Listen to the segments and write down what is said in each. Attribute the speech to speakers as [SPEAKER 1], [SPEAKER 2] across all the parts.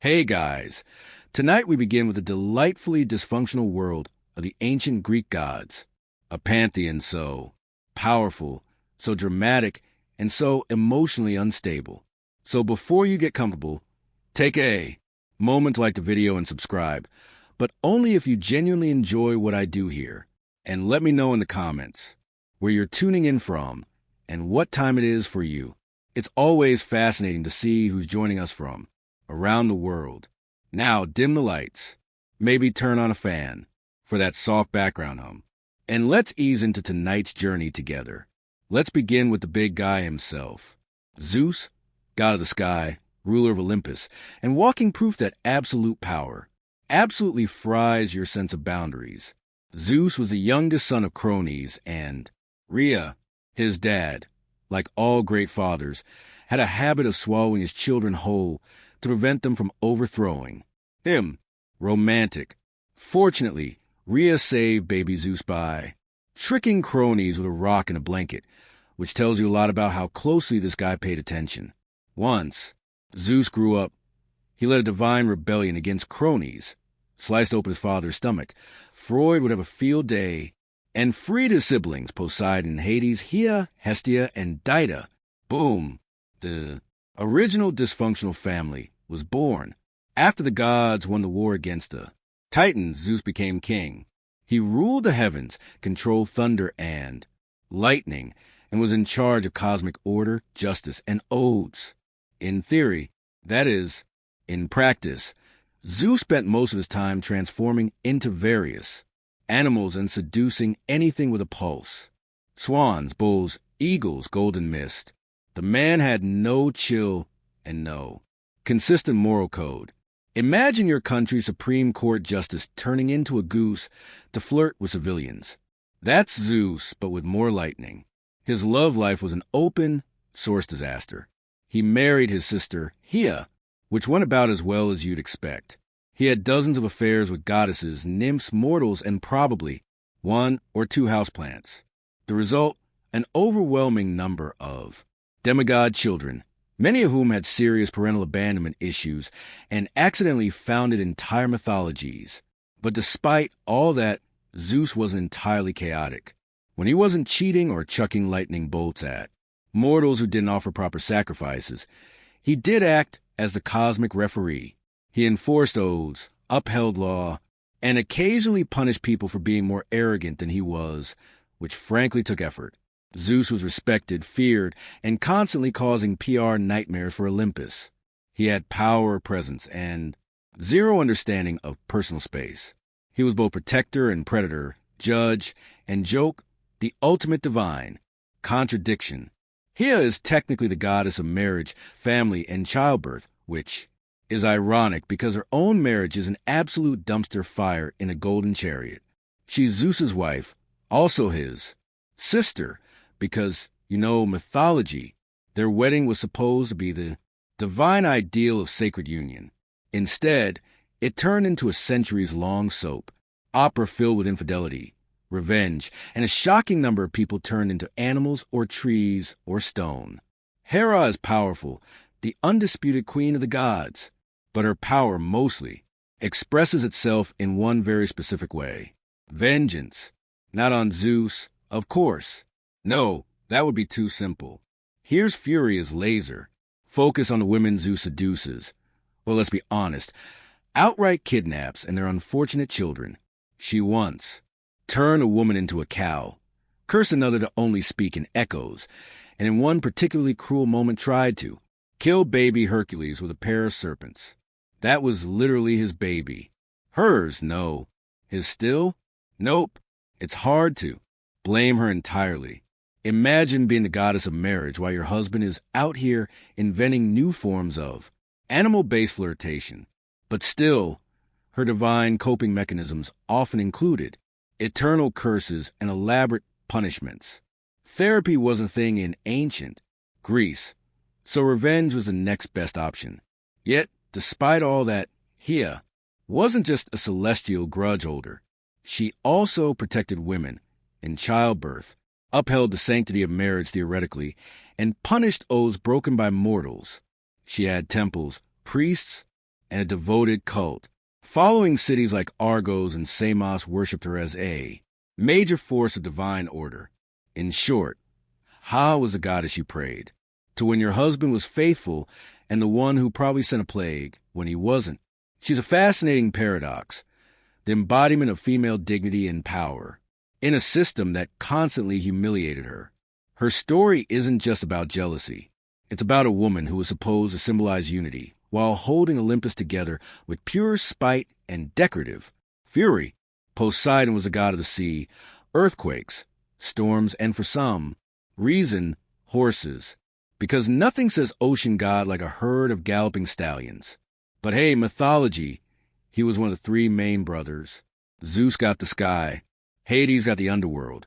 [SPEAKER 1] Hey guys, tonight we begin with the delightfully dysfunctional world of the ancient Greek gods, a pantheon so powerful, so dramatic, and so emotionally unstable. So before you get comfortable, take a moment to like the video and subscribe, but only if you genuinely enjoy what I do here. And let me know in the comments where you're tuning in from and what time it is for you. It's always fascinating to see who's joining us from around the world. Now dim the lights, maybe turn on a fan for that soft background hum, and let's ease into tonight's journey together. Let's begin with the big guy himself. Zeus, god of the sky, ruler of Olympus, and walking proof that absolute power absolutely fries your sense of boundaries. Zeus was the youngest son of Crones, and Rhea, his dad, like all great fathers, had a habit of swallowing his children whole to prevent them from overthrowing him. Romantic. Fortunately, Rhea saved baby Zeus by tricking Crones with a rock and a blanket, which tells you a lot about how closely this guy paid attention. Once Zeus grew up, he led a divine rebellion against Crones, sliced open his father's stomach. Freud would have a field day and freed his siblings, Poseidon, Hades, Hea, Hestia, and Dido. Boom. The original dysfunctional family was born. After the gods won the war against the Titans, Zeus became king. He ruled the heavens, controlled thunder and lightning, and was in charge of cosmic order, justice, and odes. In theory, that is, in practice, Zeus spent most of his time transforming into various animals and seducing anything with a pulse. Swans, bulls, eagles, golden mist. The man had no chill and no consistent moral code. Imagine your country's Supreme Court justice turning into a goose to flirt with civilians. That's Zeus, but with more lightning. His love life was an open source disaster. He married his sister, Hea, which went about as well as you'd expect. He had dozens of affairs with goddesses, nymphs, mortals, and probably one or two houseplants. The result, an overwhelming number of demigod children, many of whom had serious parental abandonment issues and accidentally founded entire mythologies. But despite all that, Zeus wasn't entirely chaotic. When he wasn't cheating or chucking lightning bolts at mortals who didn't offer proper sacrifices, he did act as the cosmic referee. He enforced oaths, upheld law, and occasionally punished people for being more arrogant than he was, which frankly took effort. Zeus was respected, feared, and constantly causing PR nightmares for Olympus. He had power, presence, and zero understanding of personal space. He was both protector and predator, judge and joke, the ultimate divine contradiction. Hea is technically the goddess of marriage, family, and childbirth, which is ironic because her own marriage is an absolute dumpster fire in a golden chariot. She's Zeus's wife, also his sister, because, mythology, their wedding was supposed to be the divine ideal of sacred union. Instead, it turned into a centuries-long soap opera filled with infidelity, revenge, and a shocking number of people turned into animals or trees or stone. Hera is powerful, the undisputed queen of the gods, but her power mostly expresses itself in one very specific way. Vengeance. Not on Zeus, of course. No, that would be too simple. Here's fury as laser. Focus on the women Zeus seduces. Well, let's be honest. Outright kidnaps and their unfortunate children. She once turned a woman into a cow, cursed another to only speak in echoes, and in one particularly cruel moment tried to kill baby Hercules with a pair of serpents. That was literally his baby. Hers, no. His still? Nope. It's hard to blame her entirely. Imagine being the goddess of marriage while your husband is out here inventing new forms of animal-based flirtation. But still, her divine coping mechanisms often included eternal curses and elaborate punishments. Therapy was a thing in ancient Greece, so revenge was the next best option. Yet, despite all that, Hea wasn't just a celestial grudge holder. She also protected women in childbirth, upheld the sanctity of marriage theoretically, and punished oaths broken by mortals. She had temples, priests, and a devoted cult. Following cities like Argos and Samos worshipped her as a major force of divine order. In short, Ha was the goddess you prayed to when your husband was faithful and the one who probably sent a plague when he wasn't. She's a fascinating paradox, the embodiment of female dignity and power, in a system that constantly humiliated her. Her story isn't just about jealousy. It's about a woman who was supposed to symbolize unity, while holding Olympus together with pure spite and decorative fury. Poseidon was a god of the sea, earthquakes, storms, and for some reason, horses. Because nothing says ocean god like a herd of galloping stallions. But hey, mythology, he was one of the three main brothers. Zeus got the sky, Hades got the underworld,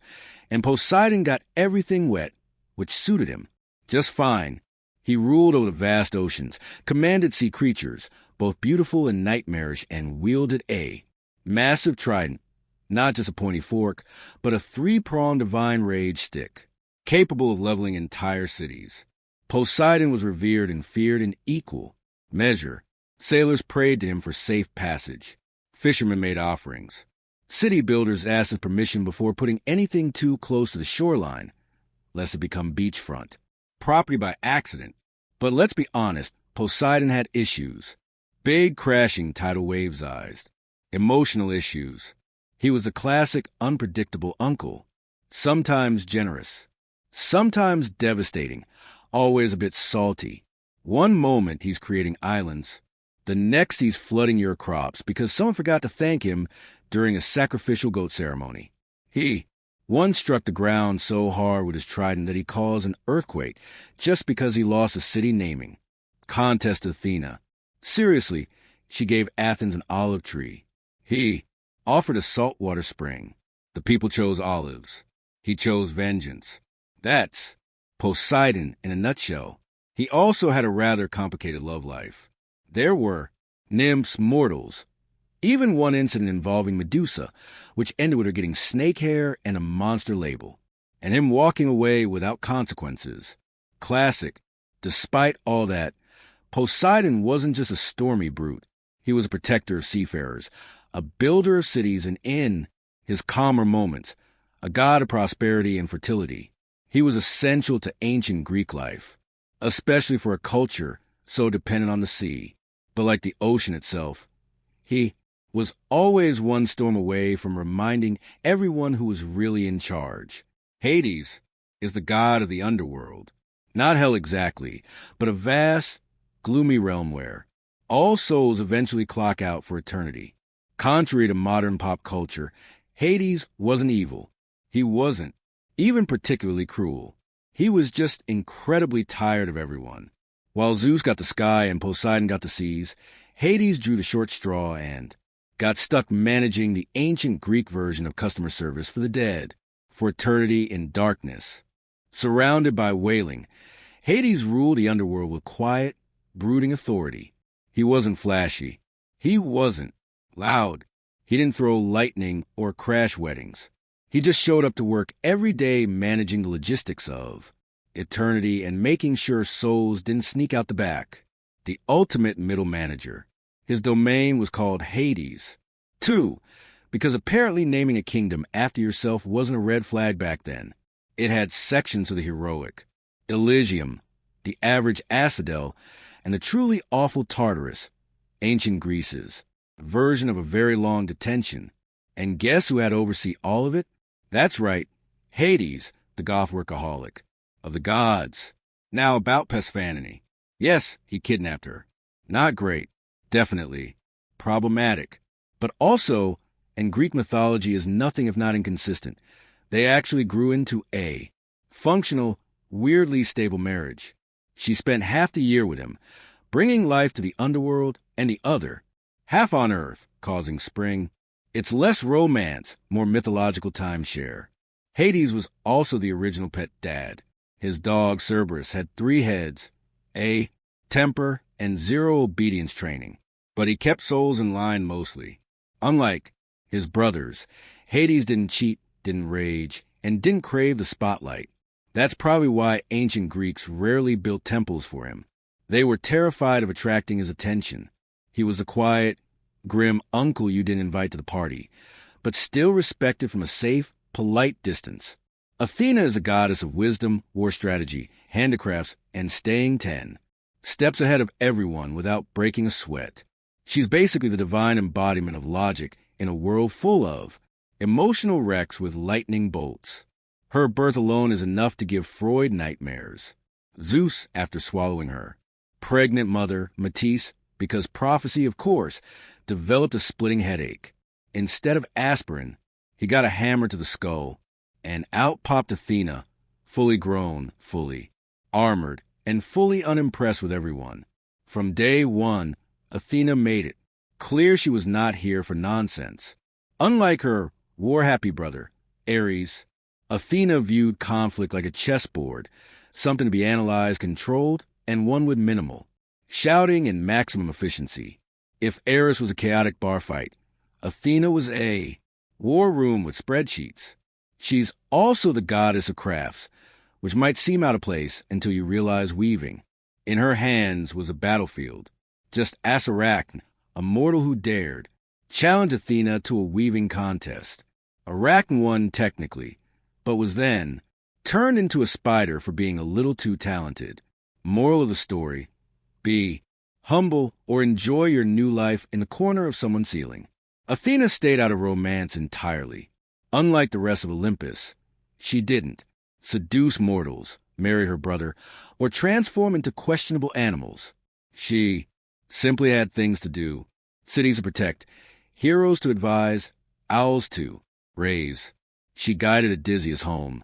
[SPEAKER 1] and Poseidon got everything wet, which suited him just fine. He ruled over the vast oceans, commanded sea creatures, both beautiful and nightmarish, and wielded a massive trident, not just a pointy fork, but a three-pronged divine rage stick, capable of leveling entire cities. Poseidon was revered and feared in equal measure. Sailors prayed to him for safe passage. Fishermen made offerings. City builders asked his permission before putting anything too close to the shoreline, lest it become beachfront property by accident. But let's be honest, Poseidon had issues. Big crashing tidal wave-sized. Emotional issues. He was the classic unpredictable uncle. Sometimes generous. Sometimes devastating. Always a bit salty. One moment he's creating islands. The next he's flooding your crops because someone forgot to thank him during a sacrificial goat ceremony. He once struck the ground so hard with his trident that he caused an earthquake just because he lost a city naming contest to Athena. Seriously, she gave Athens an olive tree. He offered a saltwater spring. The people chose olives. He chose vengeance. That's Poseidon in a nutshell. He also had a rather complicated love life. There were nymphs, mortals, even one incident involving Medusa, which ended with her getting snake hair and a monster label, and him walking away without consequences. Classic. Despite all that, Poseidon wasn't just a stormy brute. He was a protector of seafarers, a builder of cities, and in his calmer moments, a god of prosperity and fertility. He was essential to ancient Greek life, especially for a culture so dependent on the sea. But like the ocean itself, he was always one storm away from reminding everyone who was really in charge. Hades is the god of the underworld. Not hell exactly, but a vast, gloomy realm where all souls eventually clock out for eternity. Contrary to modern pop culture, Hades wasn't evil. He wasn't even particularly cruel. He was just incredibly tired of everyone. While Zeus got the sky and Poseidon got the seas, Hades drew the short straw and got stuck managing the ancient Greek version of customer service for the dead, for eternity in darkness. Surrounded by wailing, Hades ruled the underworld with quiet, brooding authority. He wasn't flashy. He wasn't loud. He didn't throw lightning or crash weddings. He just showed up to work every day managing the logistics of eternity and making sure souls didn't sneak out the back. The ultimate middle manager. His domain was called Hades. 2, because apparently naming a kingdom after yourself wasn't a red flag back then. It had sections of the heroic. Elysium, the average asphodel, and the truly awful Tartarus, ancient Greece's version of a very long detention. And guess who had to oversee all of it? That's right, Hades, the goth workaholic. Of the gods. Now about Persephone. Yes, he kidnapped her. Not great. Definitely. Problematic. But also, and Greek mythology is nothing if not inconsistent, they actually grew into a functional, weirdly stable marriage. She spent half the year with him, bringing life to the underworld, and the other, half on Earth, causing spring. It's less romance, more mythological timeshare. Hades was also the original pet dad. His dog, Cerberus, had 3 heads, a temper, and 0 obedience training. But he kept souls in line mostly. Unlike his brothers, Hades didn't cheat, didn't rage, and didn't crave the spotlight. That's probably why ancient Greeks rarely built temples for him. They were terrified of attracting his attention. He was the quiet, grim uncle you didn't invite to the party, but still respected from a safe, polite distance. Athena is a goddess of wisdom, war strategy, handicrafts, and staying 10 steps ahead of everyone without breaking a sweat. She's basically the divine embodiment of logic in a world full of emotional wrecks with lightning bolts. Her birth alone is enough to give Freud nightmares. Zeus, after swallowing her. Pregnant mother, Matisse, because prophecy, of course, developed a splitting headache. Instead of aspirin, he got a hammer to the skull, and out popped Athena, fully grown, fully armored, and fully unimpressed with everyone. From day one, Athena made it clear she was not here for nonsense. Unlike her war-happy brother, Ares, Athena viewed conflict like a chessboard, something to be analyzed, controlled, and won with minimal shouting and maximum efficiency. If Ares was a chaotic bar fight, Athena was a war room with spreadsheets. She's also the goddess of crafts, which might seem out of place until you realize weaving. In her hands was a battlefield. Just Arachne, a mortal who dared, challenge Athena to a weaving contest. Arachne won technically, but was then turned into a spider for being a little too talented. Moral of the story: be humble or enjoy your new life in the corner of someone's ceiling. Athena stayed out of romance entirely. Unlike the rest of Olympus, she didn't seduce mortals, marry her brother, or transform into questionable animals. She simply had things to do, cities to protect, heroes to advise, owls to raise. She guided Odysseus home,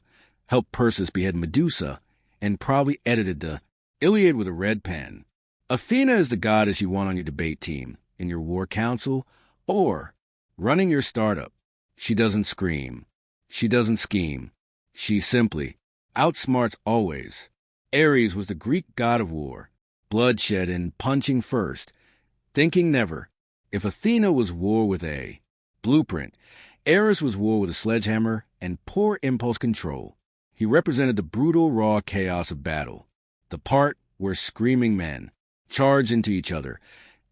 [SPEAKER 1] helped Perseus behead Medusa, and probably edited the Iliad with a red pen. Athena is the goddess you want on your debate team, in your war council, or running your startup. She doesn't scream. She doesn't scheme. She simply outsmarts always. Ares was the Greek god of war, bloodshed and punching first, thinking never. If Athena was war with a blueprint, Ares was war with a sledgehammer and poor impulse control. He represented the brutal, raw chaos of battle, the part where screaming men charged into each other,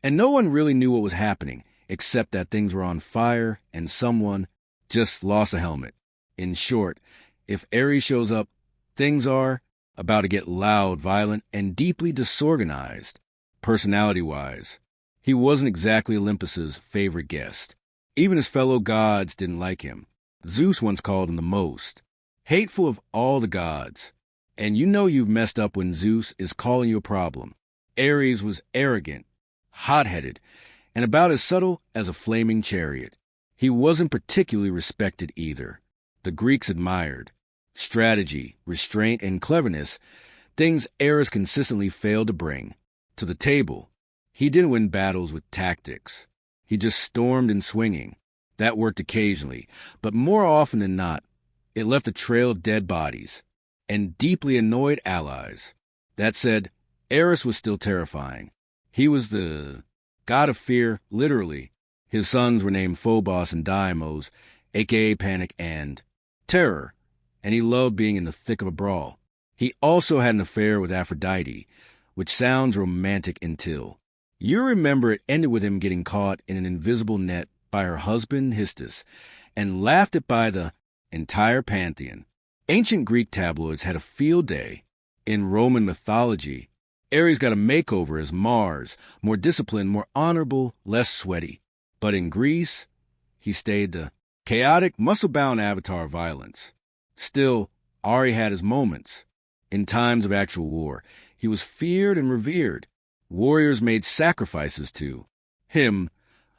[SPEAKER 1] and no one really knew what was happening except that things were on fire and someone just lost a helmet. In short, if Ares shows up, things are about to get loud, violent, and deeply disorganized. Personality-wise, he wasn't exactly Olympus's favorite guest. Even his fellow gods didn't like him. Zeus once called him the most hateful of all the gods. And you know you've messed up when Zeus is calling you a problem. Ares was arrogant, hot-headed, and about as subtle as a flaming chariot. He wasn't particularly respected either. The Greeks admired strategy, restraint, and cleverness, things Ares consistently failed to bring to the table. He didn't win battles with tactics. He just stormed in swinging. That worked occasionally, but more often than not, it left a trail of dead bodies and deeply annoyed allies. That said, Ares was still terrifying. He was the god of fear, literally. His sons were named Phobos and Deimos, aka Panic and Terror, and he loved being in the thick of a brawl. He also had an affair with Aphrodite, which sounds romantic until you remember it ended with him getting caught in an invisible net by her husband Histus and laughed at by the entire pantheon. Ancient Greek tabloids had a field day. In Roman mythology, Ares got a makeover as Mars, more disciplined, more honorable, less sweaty. But in Greece, he stayed the chaotic, muscle-bound avatar of violence. Still, Ari had his moments. In times of actual war, he was feared and revered. Warriors made sacrifices to him,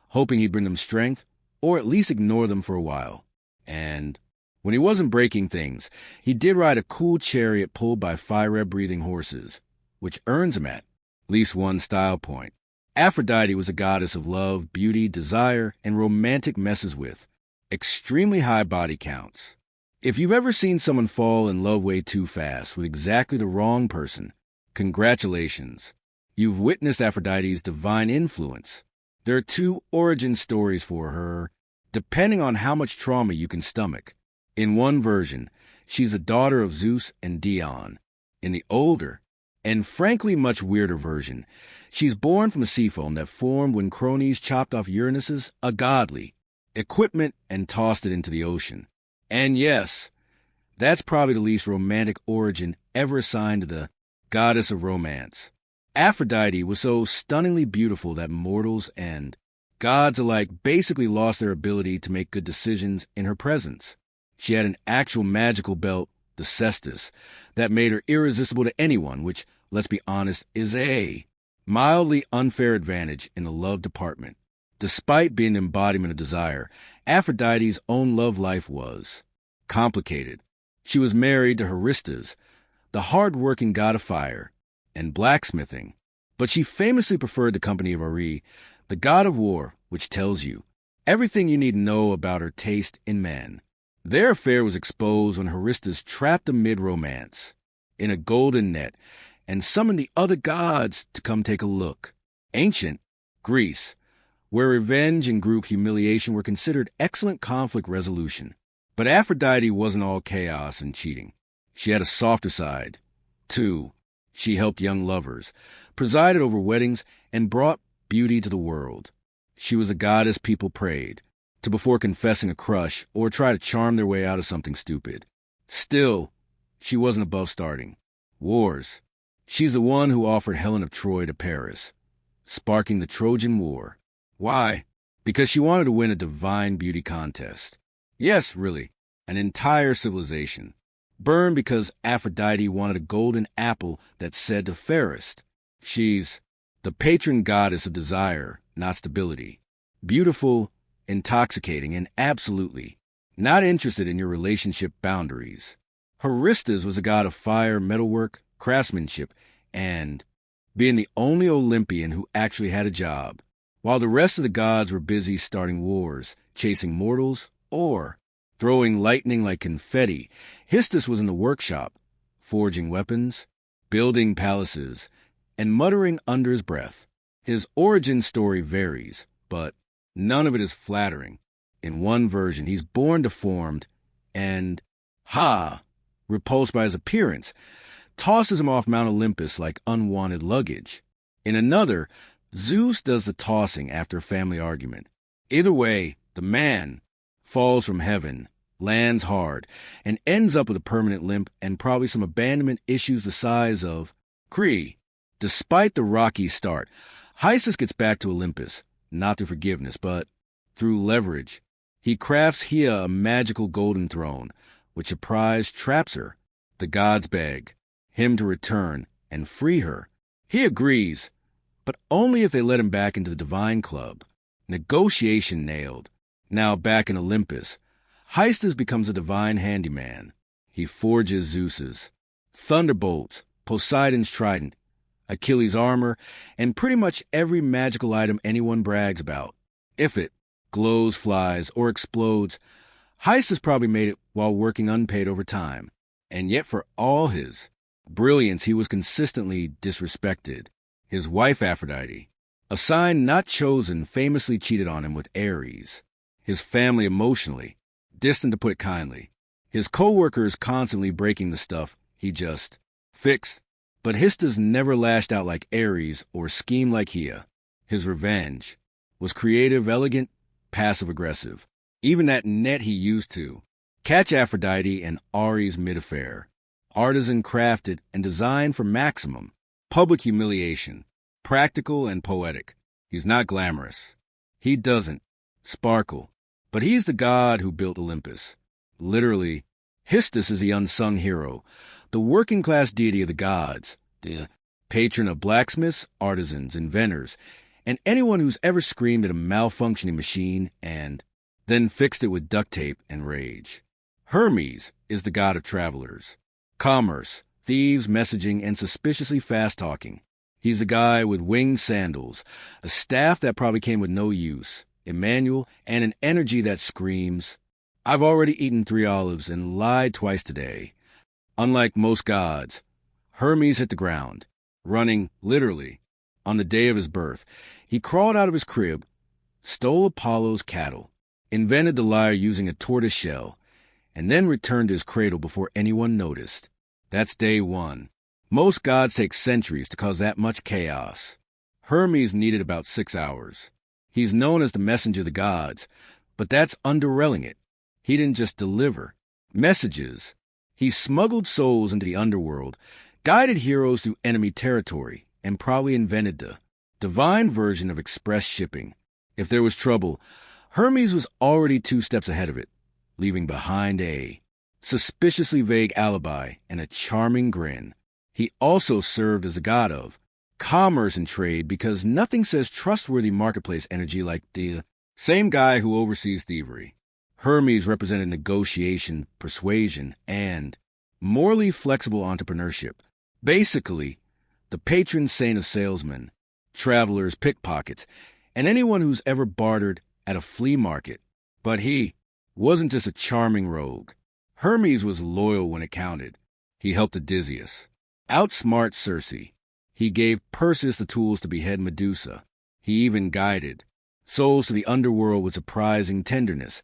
[SPEAKER 1] hoping he'd bring them strength, or at least ignore them for a while. And when he wasn't breaking things, he did ride a cool chariot pulled by fire-breathing horses, which earns him at least one style point. Aphrodite was a goddess of love, beauty, desire, and romantic messes with extremely high body counts. If you've ever seen someone fall in love way too fast with exactly the wrong person, congratulations. You've witnessed Aphrodite's divine influence. There are two origin stories for her, depending on how much trauma you can stomach. In one version, she's a daughter of Zeus and Dion. In the older, And frankly, much weirder version. She's born from a sea foam that formed when cronies chopped off Uranus's ungodly equipment and tossed it into the ocean. And yes, that's probably the least romantic origin ever assigned to the goddess of romance. Aphrodite was so stunningly beautiful that mortals and gods alike basically lost their ability to make good decisions in her presence. She had an actual magical belt, the cestus, that made her irresistible to anyone, which, let's be honest, is a mildly unfair advantage in the love department. Despite being the embodiment of desire, Aphrodite's own love life was complicated. She was married to Haristas, the hard-working god of fire, and blacksmithing, but she famously preferred the company of Ari, the god of war, which tells you everything you need to know about her taste in men. Their affair was exposed when Haristas trapped them mid-romance in a golden net and summoned the other gods to come take a look. Ancient Greece, where revenge and group humiliation were considered excellent conflict resolution. But Aphrodite wasn't all chaos and cheating. She had a softer side, too. She helped young lovers, presided over weddings, and brought beauty to the world. She was a goddess people prayed to before confessing a crush or try to charm their way out of something stupid. Still, she wasn't above starting wars. She's the one who offered Helen of Troy to Paris, sparking the Trojan War. Why? Because she wanted to win a divine beauty contest. Yes, really, an entire civilization. Burned because Aphrodite wanted a golden apple that said to fairest. She's the patron goddess of desire, not stability. Beautiful, intoxicating, and absolutely not interested in your relationship boundaries. Haristas was a god of fire, metalwork, craftsmanship, and being the only Olympian who actually had a job, while the rest of the gods were busy starting wars, chasing mortals, or throwing lightning like confetti. Histus was in the workshop, forging weapons, building palaces, and muttering under his breath. His origin story varies, but none of it is flattering. In one version, he's born deformed and, repulsed by his appearance, tosses him off Mount Olympus like unwanted luggage. In another, Zeus does the tossing after a family argument. Either way, the man falls from heaven, lands hard, and ends up with a permanent limp and probably some abandonment issues the size of Cree. Despite the rocky start, Hysus gets back to Olympus, not through forgiveness, but through leverage. He crafts Hea a magical golden throne, which surprise traps her. The gods beg him to return and free her. He agrees, but only if they let him back into the divine club. Negotiation nailed. Now back in Olympus, Hysus becomes a divine handyman. He forges Zeus's thunderbolts, Poseidon's trident, Achilles' armor, and pretty much every magical item anyone brags about. If it glows, flies, or explodes, Hysus probably made it while working unpaid overtime. And yet for all his brilliance, he was consistently disrespected. His wife Aphrodite, a sign not chosen, famously cheated on him with Ares. His family emotionally distant, to put it kindly. His co-workers constantly breaking the stuff he just fixed. But Histus never lashed out like Ares or schemed like Hea. His revenge was creative, elegant, passive-aggressive. Even that net he used to catch Aphrodite and Ares mid-affair. Artisan crafted and designed for maximum public humiliation. Practical and poetic. He's not glamorous. He doesn't sparkle. But he's the god who built Olympus. Literally, Histus is the unsung hero, the working-class deity of the gods, the patron of blacksmiths, artisans, inventors, and anyone who's ever screamed at a malfunctioning machine and then fixed it with duct tape and rage. Hermes is the god of travelers, commerce, thieves, messaging, and suspiciously fast-talking. He's a guy with winged sandals, a staff that probably came with no use, Emmanuel, and an energy that screams, "I've already eaten 3 olives and lied twice today." Unlike most gods, Hermes hit the ground, running, literally, on the day of his birth. He crawled out of his crib, stole Apollo's cattle, invented the lyre using a tortoise shell, and then returned to his cradle before anyone noticed. That's day 1. Most gods take centuries to cause that much chaos. Hermes needed about 6 hours. He's known as the messenger of the gods, but that's underrelling it. He didn't just deliver messages. He smuggled souls into the underworld, guided heroes through enemy territory, and probably invented the divine version of express shipping. If there was trouble, Hermes was already 2 steps ahead of it, leaving behind a suspiciously vague alibi and a charming grin. He also served as a god of commerce and trade because nothing says trustworthy marketplace energy like the same guy who oversees thievery. Hermes represented negotiation, persuasion, and morally flexible entrepreneurship. Basically, the patron saint of salesmen, travelers, pickpockets, and anyone who's ever bartered at a flea market. But he wasn't just a charming rogue. Hermes was loyal when it counted. He helped Odysseus outsmart Circe. He gave Perseus the tools to behead Medusa. He even guided souls to the underworld with surprising tenderness,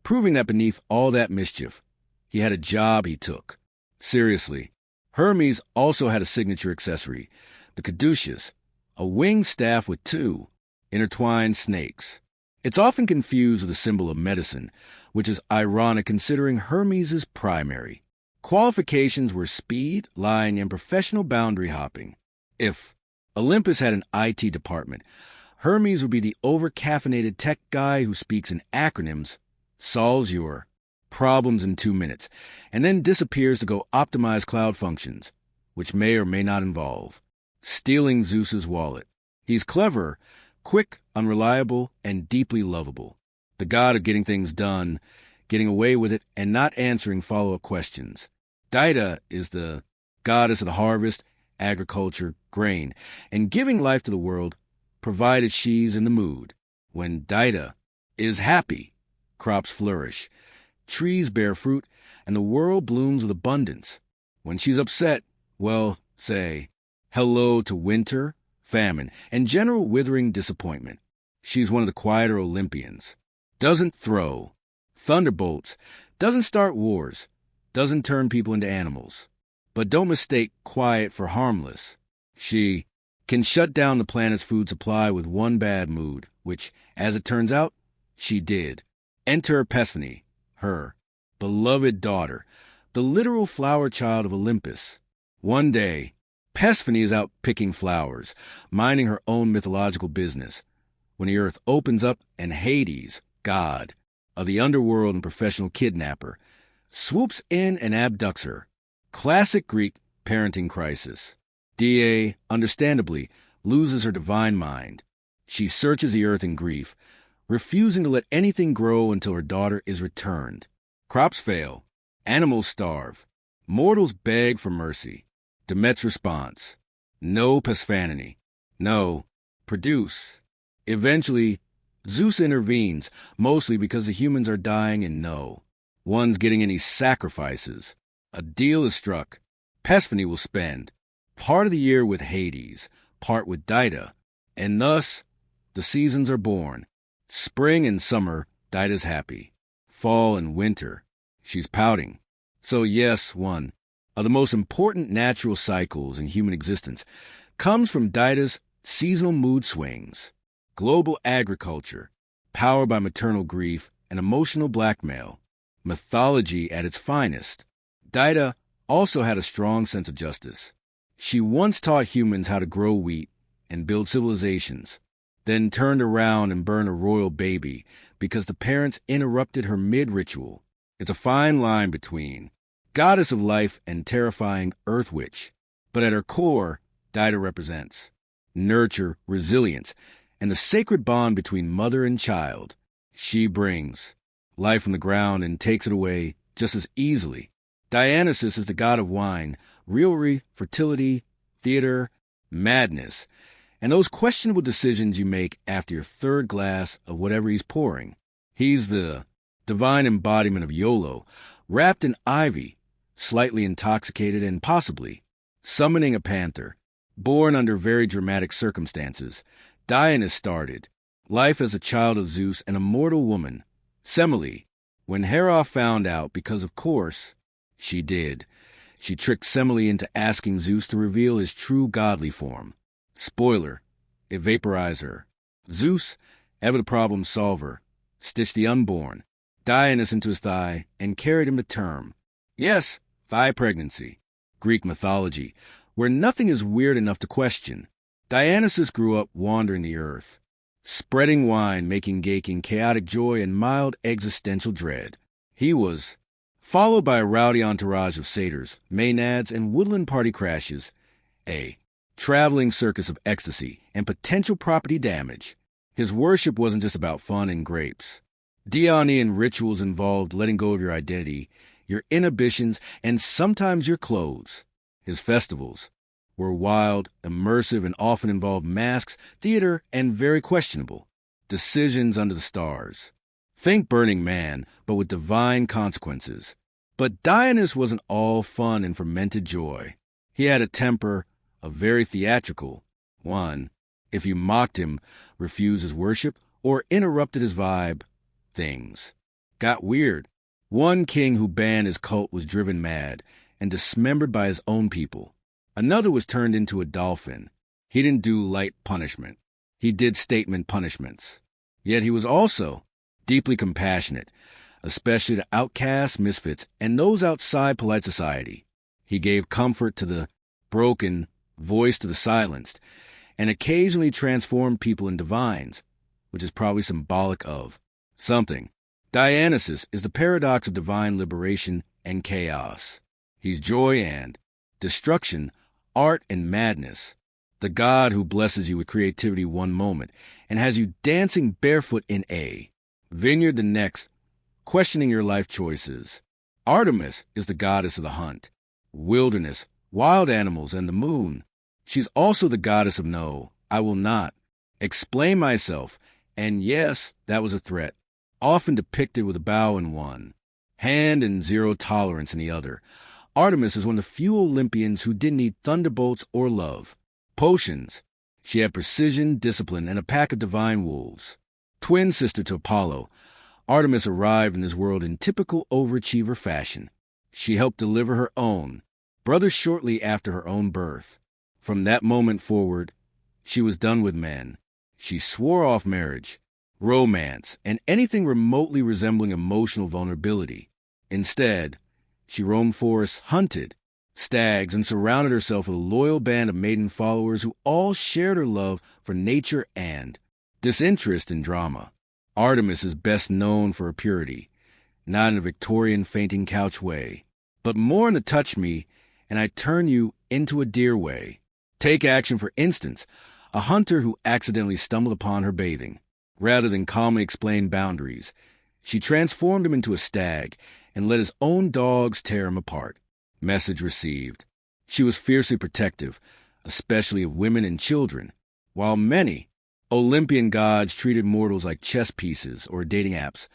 [SPEAKER 1] proving that beneath all that mischief, he had a job he took seriously. Hermes also had a signature accessory, the caduceus, a winged staff with 2 intertwined snakes. It's often confused with a symbol of medicine, which is ironic considering Hermes' primary qualifications were speed, lying, and professional boundary hopping. If Olympus had an IT department, Hermes would be the over-caffeinated tech guy who speaks in acronyms, solves your problems in 2 minutes, and then disappears to go optimize cloud functions, which may or may not involve stealing Zeus's wallet. He's clever, quick, unreliable, and deeply lovable. The god of getting things done, getting away with it, and not answering follow-up questions. Dido is the goddess of the harvest, agriculture, grain, and giving life to the world, provided she's in the mood. When Dido is happy, crops flourish, trees bear fruit, and the world blooms with abundance. When she's upset, well, say hello to winter, famine, and general withering disappointment. She's one of the quieter Olympians. Doesn't throw thunderbolts, doesn't start wars, doesn't turn people into animals. But don't mistake quiet for harmless. She can shut down the planet's food supply with one bad mood, which, as it turns out, she did. Enter Persephone, her beloved daughter, the literal flower child of Olympus. One day, Persephone is out picking flowers, minding her own mythological business, when the earth opens up and Hades, god of the underworld and professional kidnapper, swoops in and abducts her. Classic Greek parenting crisis. Dia, understandably, loses her divine mind. She searches the earth in grief, refusing to let anything grow until her daughter is returned. Crops fail. Animals starve. Mortals beg for mercy. Demet's response: no Persephone. No, produce. Eventually, Zeus intervenes, mostly because the humans are dying and no one's getting any sacrifices. A deal is struck. Persephone will spend part of the year with Hades, part with Dido, and thus the seasons are born. Spring and summer, Dido's happy. Fall and winter, she's pouting. So yes, one of the most important natural cycles in human existence comes from Dido's seasonal mood swings. Global agriculture, powered by maternal grief and emotional blackmail. Mythology at its finest. Dido also had a strong sense of justice. She once taught humans how to grow wheat and build civilizations, then turned around and burned a royal baby because the parents interrupted her mid-ritual. It's a fine line between goddess of life and terrifying earth witch, but at her core, Dido represents nurture, resilience, and the sacred bond between mother and child. She brings life from the ground and takes it away just as easily. Dionysus is the god of wine, revelry, fertility, theater, madness, and those questionable decisions you make after your third glass of whatever he's pouring. He's the divine embodiment of YOLO, wrapped in ivy, slightly intoxicated and possibly summoning a panther. Born under very dramatic circumstances, Dionysus started life as a child of Zeus and a mortal woman, Semele. When Hera found out, because of course she did, She tricked Semele into asking Zeus to reveal his true godly form. Spoiler, it vaporized her. Zeus, ever the problem solver, stitched the unborn, Dionysus into his thigh, and carried him to term. Yes, thigh pregnancy. Greek mythology, where nothing is weird enough to question. Dionysus grew up wandering the earth, spreading wine, making gaping chaotic joy and mild existential dread. He was followed by a rowdy entourage of satyrs, maenads, and woodland party crashes, a traveling circus of ecstasy and potential property damage. His worship wasn't just about fun and grapes. Dionysian rituals involved letting go of your identity, your inhibitions, and sometimes your clothes. His festivals were wild, immersive, and often involved masks, theater, and very questionable decisions under the stars. Think Burning Man, but with divine consequences. But Dionysus wasn't all fun and fermented joy. He had a temper, a very theatrical one. If you mocked him, refused his worship, or interrupted his vibe, things got weird. One king who banned his cult was driven mad and dismembered by his own people. Another was turned into a dolphin. He didn't do light punishment. He did statement punishments. Yet he was also deeply compassionate, especially to outcasts, misfits, and those outside polite society. He gave comfort to the broken, voice to the silenced, and occasionally transformed people into divines, which is probably symbolic of something. Dionysus is the paradox of divine liberation and chaos. He's joy and destruction, art and madness. The god who blesses you with creativity one moment and has you dancing barefoot in a vineyard the next, questioning your life choices. Artemis is the goddess of the hunt, wilderness, wild animals, and the moon. She's also the goddess of no, I will not explain myself, and yes, that was a threat, often depicted with a bow in one hand and zero tolerance in the other. Artemis is one of the few Olympians who didn't need thunderbolts or love. Potions. She had precision, discipline, and a pack of divine wolves. Twin sister to Apollo, Artemis arrived in this world in typical overachiever fashion. She helped deliver her own brother shortly after her own birth. From that moment forward, she was done with men. She swore off marriage, romance, and anything remotely resembling emotional vulnerability. Instead, she roamed forests, hunted stags, and surrounded herself with a loyal band of maiden followers who all shared her love for nature and disinterest in drama. Artemis is best known for her purity, not in a Victorian fainting couch way, but more in the touch me and I turn you into a deer way. Take action, for instance, a hunter who accidentally stumbled upon her bathing. Rather than calmly explain boundaries, she transformed him into a stag and let his own dogs tear him apart. Message received. She was fiercely protective, especially of women and children, while many Olympian gods treated mortals like chess pieces or dating apps.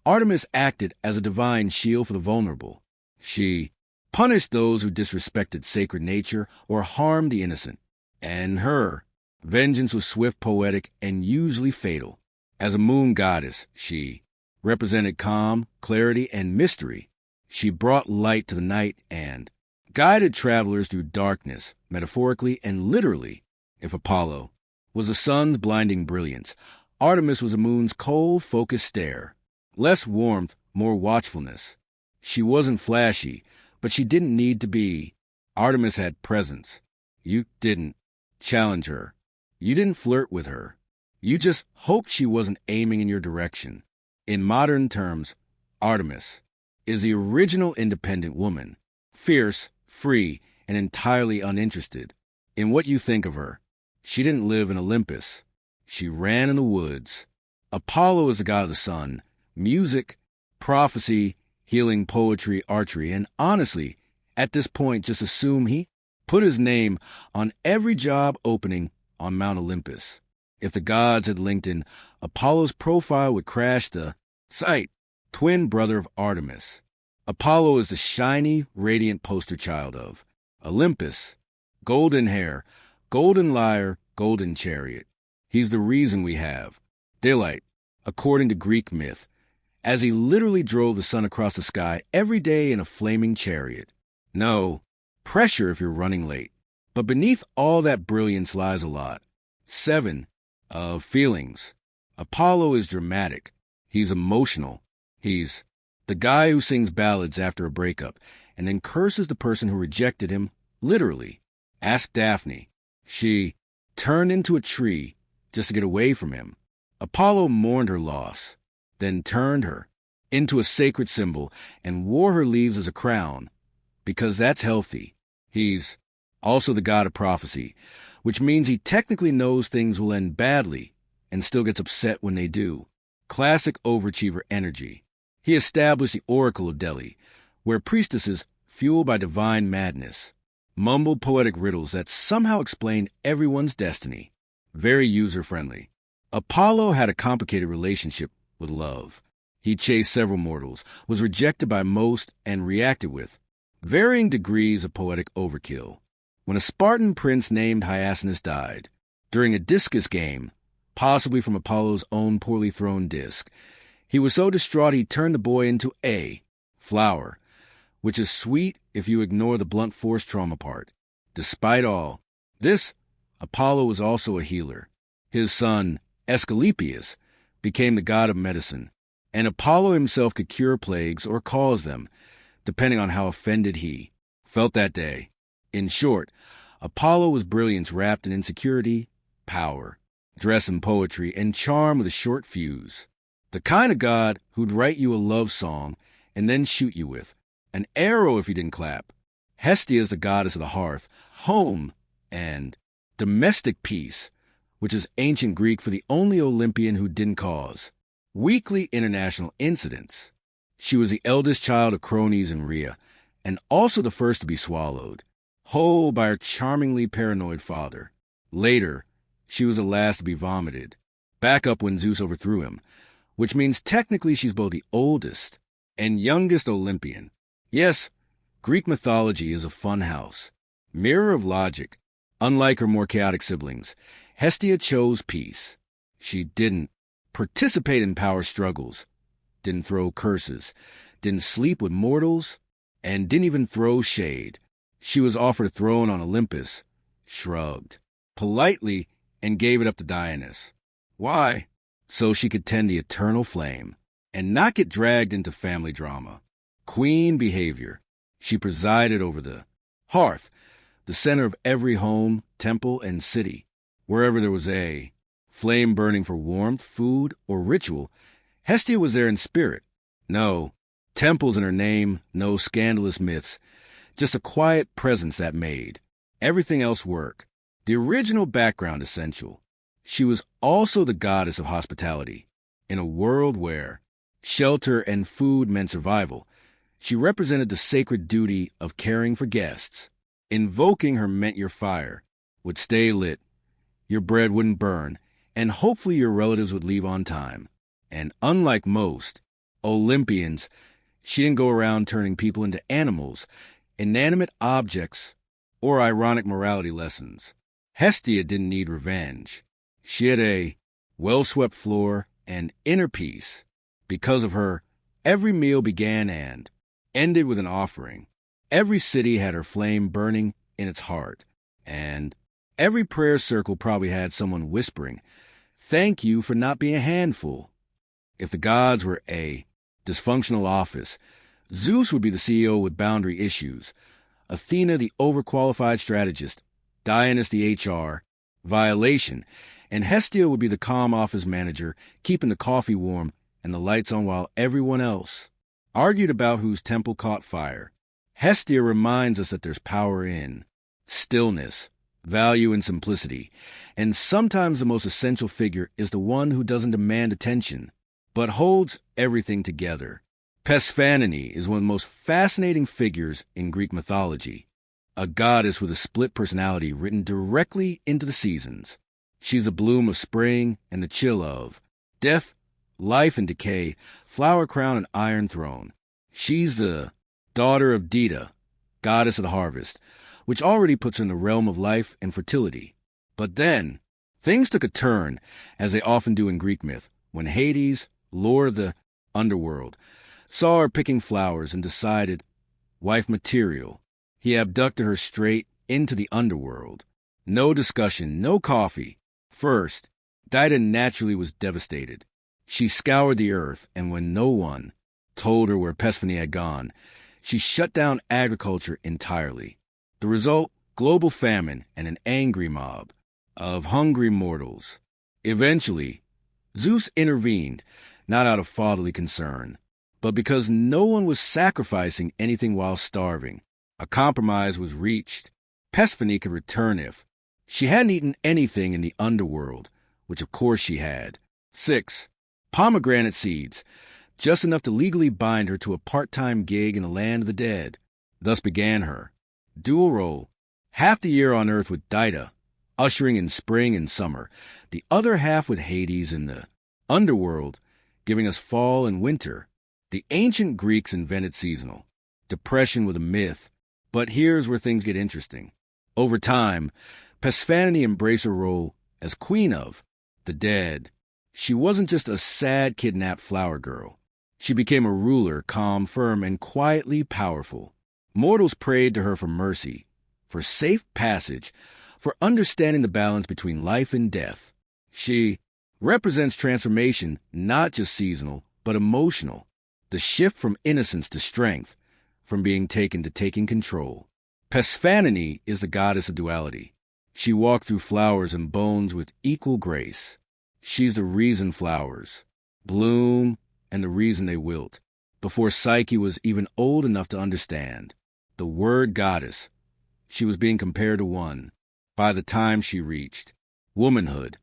[SPEAKER 1] Artemis acted as a divine shield for the vulnerable. She punished those who disrespected sacred nature or harmed the innocent. And her vengeance was swift, poetic, and usually fatal. As a moon goddess, she represented calm, clarity, and mystery. She brought light to the night and guided travelers through darkness, metaphorically and literally. If Apollo was the sun's blinding brilliance, Artemis was the moon's cold, focused stare. Less warmth, more watchfulness. She wasn't flashy, but she didn't need to be. Artemis had presence. You didn't challenge her. You didn't flirt with her. You just hoped she wasn't aiming in your direction. In modern terms, Artemis is the original independent woman, fierce, free, and entirely uninterested in what you think of her. She didn't live in Olympus. She ran in the woods. Apollo is the god of the sun, music, prophecy, healing, poetry, archery, and honestly, at this point, just assume he put his name on every job opening on Mount Olympus. If the gods had LinkedIn, Apollo's profile would crash the site. Twin brother of Artemis. Apollo is the shiny, radiant poster child of Olympus. Golden hair, golden lyre, golden chariot. He's the reason we have daylight, according to Greek myth, as he literally drove the sun across the sky every day in a flaming chariot. No, pressure if you're running late. But beneath all that brilliance lies a lot. 7. Feelings. Apollo is dramatic. He's emotional. He's the guy who sings ballads after a breakup and then curses the person who rejected him, literally. Ask Daphne. She turned into a tree just to get away from him. Apollo mourned her loss, then turned her into a sacred symbol and wore her leaves as a crown, because that's healthy. He's also the god of prophecy, which means he technically knows things will end badly and still gets upset when they do. Classic overachiever energy. He established the Oracle of Delhi, where priestesses, fueled by divine madness, mumbled poetic riddles that somehow explained everyone's destiny. Very user-friendly. Apollo had a complicated relationship with love. He chased several mortals, was rejected by most, and reacted with varying degrees of poetic overkill. When a Spartan prince named Hyacinus died, during a discus game, possibly from Apollo's own poorly thrown disc, he was so distraught he turned the boy into a flower, which is sweet if you ignore the blunt force trauma part. Despite all this, Apollo was also a healer. His son, Asclepius, became the god of medicine, and Apollo himself could cure plagues or cause them, depending on how offended he felt that day. In short, Apollo was brilliance wrapped in insecurity, power, dress in poetry, and charm with a short fuse. The kind of god who'd write you a love song and then shoot you with an arrow if you didn't clap. Hestia is the goddess of the hearth, home, and domestic peace, which is ancient Greek for the only Olympian who didn't cause weekly international incidents. She was the eldest child of Crones and Rhea, and also the first to be swallowed, whole by her charmingly paranoid father. Later, she was the last to be vomited, back up when Zeus overthrew him, which means technically she's both the oldest and youngest Olympian. Yes, Greek mythology is a fun house. Mirror of logic. Unlike her more chaotic siblings, Hestia chose peace. She didn't participate in power struggles, didn't throw curses, didn't sleep with mortals, and didn't even throw shade. She was offered a throne on Olympus, shrugged politely, and gave it up to Dionysus. Why? So she could tend the eternal flame and not get dragged into family drama. Queen behavior. She presided over the hearth, the center of every home, temple, and city. Wherever there was a flame burning for warmth, food, or ritual, Hestia was there in spirit. No temples in her name, no scandalous myths, just a quiet presence that made everything else work. The original background essential. She was also the goddess of hospitality. In a world where shelter and food meant survival, she represented the sacred duty of caring for guests. Invoking her meant your fire would stay lit, your bread wouldn't burn, and hopefully your relatives would leave on time. And unlike most Olympians, she didn't go around turning people into animals, inanimate objects, or ironic morality lessons. Hestia didn't need revenge. She had a well-swept floor and inner peace. Because of her, every meal began and ended with an offering. Every city had her flame burning in its heart. And every prayer circle probably had someone whispering, "Thank you for not being a handful." If the gods were a dysfunctional office, Zeus would be the CEO with boundary issues, Athena the overqualified strategist, Dionysus the HR violation, and Hestia would be the calm office manager, keeping the coffee warm and the lights on while everyone else argued about whose temple caught fire. Hestia reminds us that there's power in stillness, value in simplicity, and sometimes the most essential figure is the one who doesn't demand attention, but holds everything together. Persephone is one of the most fascinating figures in Greek mythology, a goddess with a split personality written directly into the seasons. She's the bloom of spring and the chill of death, life and decay, flower crown and iron throne. She's the daughter of Dita, goddess of the harvest, which already puts her in the realm of life and fertility. But then, things took a turn, as they often do in Greek myth, when Hades, lord of the underworld, saw her picking flowers and decided, wife material. He abducted her straight into the underworld. No discussion, no coffee. First, Dido naturally was devastated. She scoured the earth, and when no one told her where Persephone had gone, she shut down agriculture entirely. The result, global famine and an angry mob of hungry mortals. Eventually, Zeus intervened, not out of fatherly concern, but because no one was sacrificing anything while starving. A compromise was reached. Persephone could return if she hadn't eaten anything in the underworld, which of course she had. 6. Pomegranate seeds, just enough to legally bind her to a part-time gig in the land of the dead. Thus began her dual role, half the year on earth with Dido, ushering in spring and summer, the other half with Hades in the underworld, giving us fall and winter. The ancient Greeks invented seasonal. Depression was a myth, but here's where things get interesting. Over time, Persephone embraced her role as queen of the dead. She wasn't just a sad, kidnapped flower girl. She became a ruler, calm, firm, and quietly powerful. Mortals prayed to her for mercy, for safe passage, for understanding the balance between life and death. She represents transformation, not just seasonal, but emotional. The shift from innocence to strength, from being taken to taking control. Persephone is the goddess of duality. She walked through flowers and bones with equal grace. She's the reason flowers bloom and the reason they wilt. Before Psyche was even old enough to understand the word goddess, she was being compared to one. By the time she reached womanhood,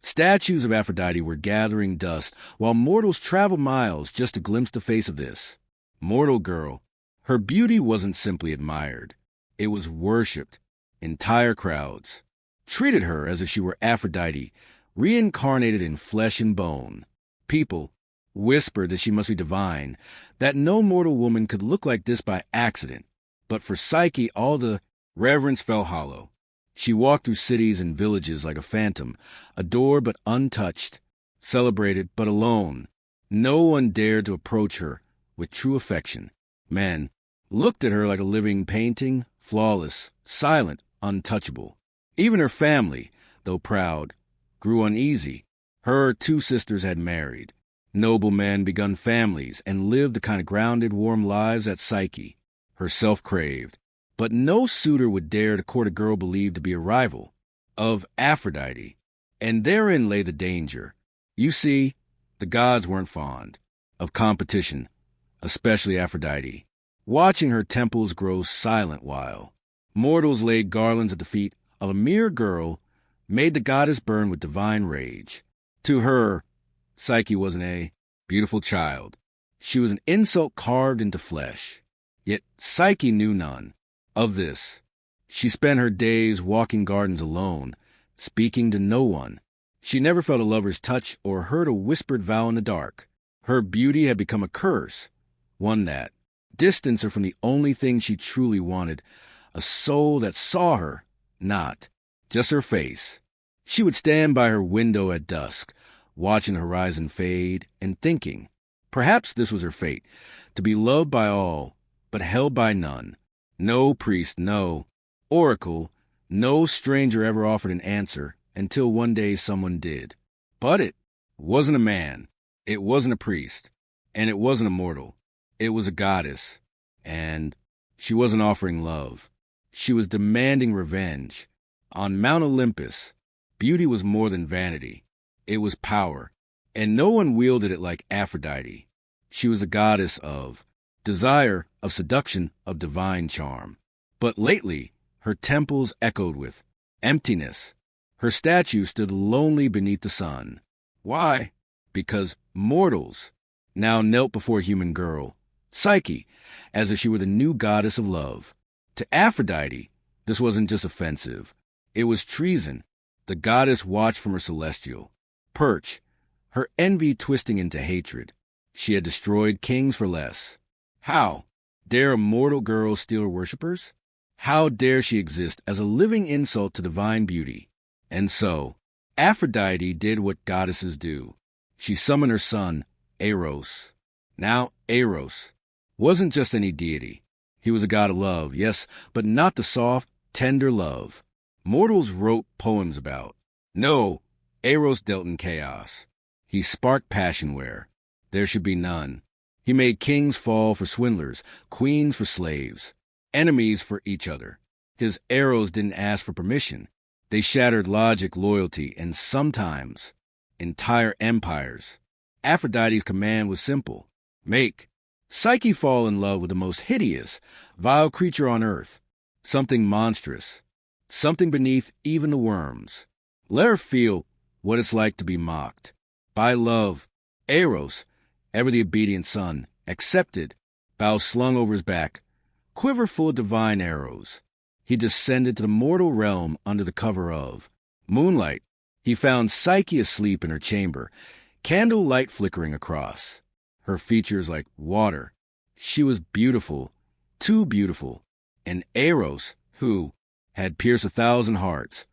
[SPEAKER 1] statues of Aphrodite were gathering dust, while mortals traveled miles just to glimpse the face of this mortal girl. Her beauty wasn't simply admired. It was worshipped. Entire crowds treated her as if she were Aphrodite, reincarnated in flesh and bone. People whispered that she must be divine, that no mortal woman could look like this by accident. But for Psyche, all the reverence fell hollow. She walked through cities and villages like a phantom, adored but untouched, celebrated but alone. No one dared to approach her with true affection. Men looked at her like a living painting, flawless, silent, untouchable. Even her family, though proud, grew uneasy. Her 2 sisters had married. Noble men begun families and lived the kind of grounded, warm lives that Psyche herself craved. But no suitor would dare to court a girl believed to be a rival of Aphrodite. And therein lay the danger. You see, the gods weren't fond of competition, especially Aphrodite. Watching her temples grow silent while mortals laid garlands at the feet of a mere girl made the goddess burn with divine rage. To her, Psyche wasn't a beautiful child. She was an insult carved into flesh. Yet Psyche knew none of this. She spent her days walking gardens alone, speaking to no one. She never felt a lover's touch or heard a whispered vow in the dark. Her beauty had become a curse, one that distanced her from the only thing she truly wanted, a soul that saw her, not just her face. She would stand by her window at dusk, watching the horizon fade and thinking, perhaps this was her fate, to be loved by all, but held by none. No priest, no oracle, no stranger ever offered an answer until one day someone did. But it wasn't a man, it wasn't a priest, and it wasn't a mortal. It was a goddess, and she wasn't offering love. She was demanding revenge. On Mount Olympus, beauty was more than vanity. It was power, and no one wielded it like Aphrodite. She was a goddess of desire, of seduction, of divine charm. But lately, her temples echoed with emptiness. Her statue stood lonely beneath the sun. Why? Because mortals now knelt before a human girl, Psyche, as if she were the new goddess of love. To Aphrodite, this wasn't just offensive. It was treason. The goddess watched from her celestial perch, her envy twisting into hatred. She had destroyed kings for less. How dare a mortal girl steal her worshippers? How dare she exist as a living insult to divine beauty? And so, Aphrodite did what goddesses do. She summoned her son, Eros. Now, Eros wasn't just any deity. He was a god of love, yes, but not the soft, tender love mortals wrote poems about. No, Eros dealt in chaos. He sparked passion where there should be none. He made kings fall for swindlers, queens for slaves, enemies for each other. His arrows didn't ask for permission. They shattered logic, loyalty, and sometimes entire empires. Aphrodite's command was simple. Make Psyche fall in love with the most hideous, vile creature on earth. Something monstrous. Something beneath even the worms. Let her feel what it's like to be mocked. By love, Eros, ever the obedient son, accepted, bow slung over his back, quiver full of divine arrows. He descended to the mortal realm under the cover of moonlight. He found Psyche asleep in her chamber, candle light flickering across. Her features like water. She was beautiful, too beautiful. And Eros, who had pierced 1,000 hearts,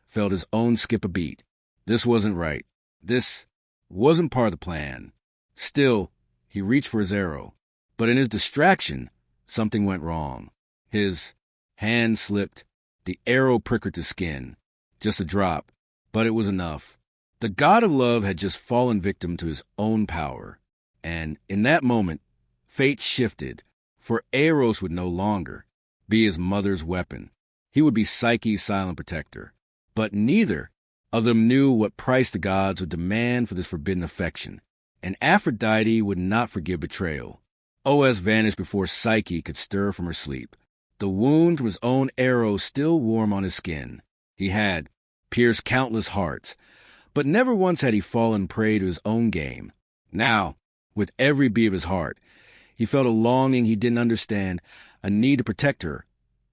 [SPEAKER 1] felt his own skip a beat. This wasn't right. This wasn't part of the plan. Still, he reached for his arrow. But in his distraction, something went wrong. His hand slipped. The arrow pricked his skin. Just a drop, but it was enough. The god of love had just fallen victim to his own power. And in that moment, fate shifted, for Eros would no longer be his mother's weapon. He would be Psyche's silent protector. But neither of them knew what price the gods would demand for this forbidden affection. And Aphrodite would not forgive betrayal. Os vanished before Psyche could stir from her sleep. The wound from his own arrow still warm on his skin. He had pierced countless hearts, but never once had he fallen prey to his own game. Now, with every beat of his heart, he felt a longing he didn't understand, a need to protect her,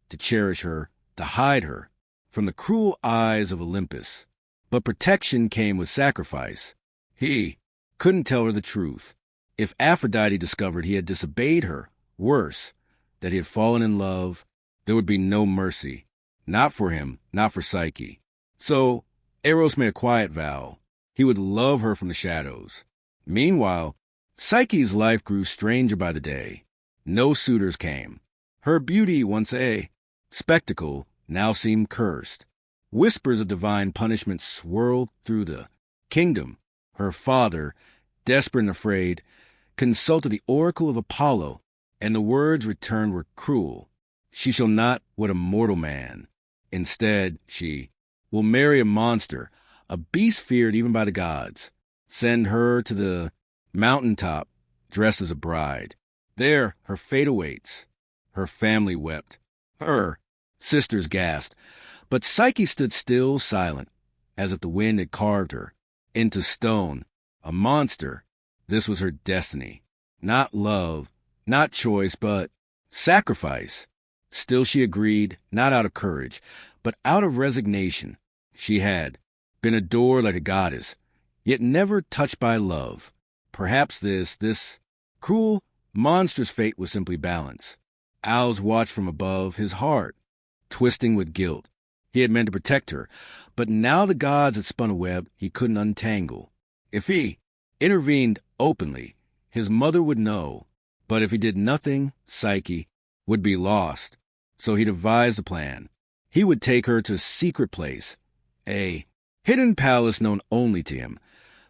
[SPEAKER 1] to cherish her, to hide her from the cruel eyes of Olympus. But protection came with sacrifice. He couldn't tell her the truth. If Aphrodite discovered he had disobeyed her, worse, that he had fallen in love, there would be no mercy. Not for him, not for Psyche. So Eros made a quiet vow. He would love her from the shadows. Meanwhile, Psyche's life grew stranger by the day. No suitors came. Her beauty, once a spectacle, now seemed cursed. Whispers of divine punishment swirled through the kingdom. Her father, desperate and afraid, consulted the oracle of Apollo, and the words returned were cruel. She shall not wed a mortal man. Instead, she will marry a monster, a beast feared even by the gods. Send her to the mountaintop, dressed as a bride. There her fate awaits. Her family wept. Her sisters gasped. But Psyche stood still, silent, as if the wind had carved her into stone. A monster. This was her destiny. Not love, not choice, but sacrifice. Still she agreed, not out of courage, but out of resignation. She had been adored like a goddess, yet never touched by love. Perhaps this cruel, monstrous fate was simply balance. Owls watched from above, his heart twisting with guilt. He had meant to protect her, but now the gods had spun a web he couldn't untangle. If he intervened openly, his mother would know, but if he did nothing, Psyche would be lost. So he devised a plan. He would take her to a secret place, a hidden palace known only to him,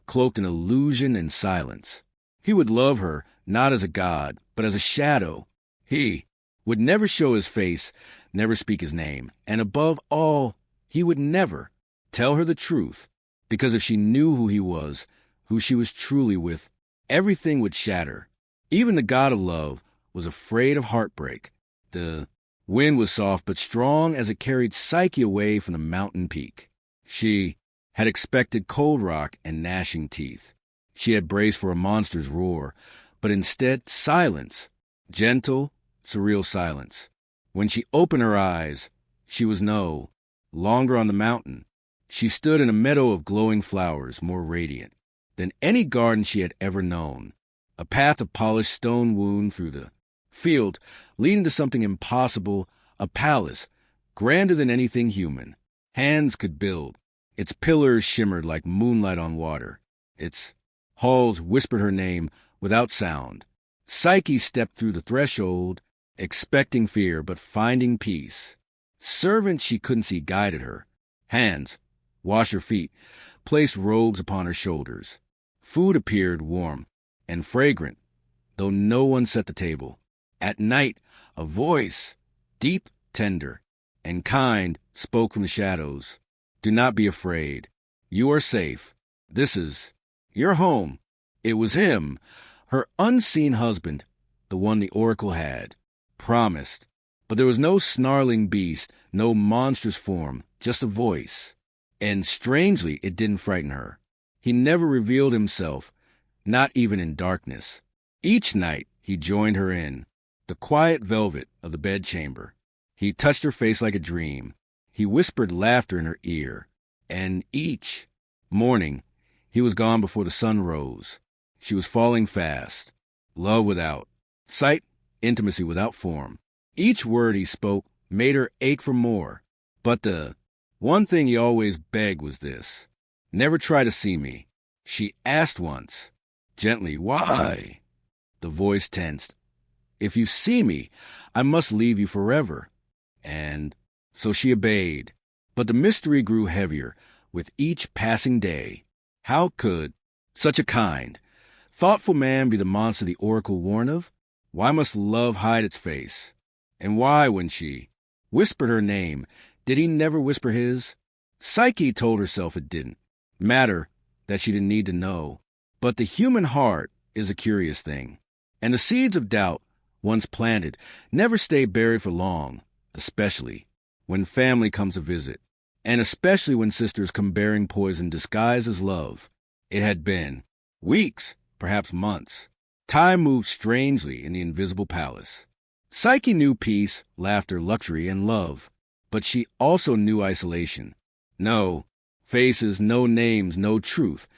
[SPEAKER 1] cloaked in illusion and silence. He would love her not as a god, but as a shadow. He would never show his face, never speak his name, and above all, he would never tell her the truth, because if she knew who he was, who she was truly with, everything would shatter. Even the god of love was afraid of heartbreak. The wind was soft but strong as it carried Psyche away from the mountain peak. She had expected cold rock and gnashing teeth. She had braced for a monster's roar, but instead silence, gentle, surreal silence. When she opened her eyes, she was no longer on the mountain. She stood in a meadow of glowing flowers, more radiant than any garden she had ever known. A path of polished stone wound through the field, leading to something impossible, a palace, grander than anything human. Hands could build. Its pillars shimmered like moonlight on water. Its halls whispered her name without sound. Psyche stepped through the threshold, expecting fear but finding peace. Servants she couldn't see guided her. Hands, wash her feet, placed robes upon her shoulders. Food appeared warm and fragrant, though no one set the table. At night, a voice, deep, tender, and kind, spoke from the shadows. Do not be afraid. You are safe. This is your home. It was him, her unseen husband, the one the oracle had promised. But there was no snarling beast, no monstrous form, just a voice. And strangely, it didn't frighten her. He never revealed himself, not even in darkness. Each night, he joined her in the quiet velvet of the bedchamber. He touched her face like a dream. He whispered laughter in her ear. And each morning, he was gone before the sun rose. She was falling fast. Love without sight, intimacy without form. Each word he spoke made her ache for more. But the one thing he always begged was this. Never try to see me. She asked once, gently, why? The voice tensed. If you see me, I must leave you forever. And so she obeyed. But the mystery grew heavier with each passing day. How could such a kind, thoughtful man be the monster the oracle warned of? Why must love hide its face? And why, when she whispered her name, did he never whisper his? Psyche told herself it didn't matter, that she didn't need to know. But the human heart is a curious thing. And the seeds of doubt, once planted, never stay buried for long, especially when family comes to visit, and especially when sisters come bearing poison disguised as love. It had been weeks, perhaps months. Time moved strangely in the invisible palace. Psyche knew peace, laughter, luxury, and love, but she also knew isolation. No faces, no names, no truth,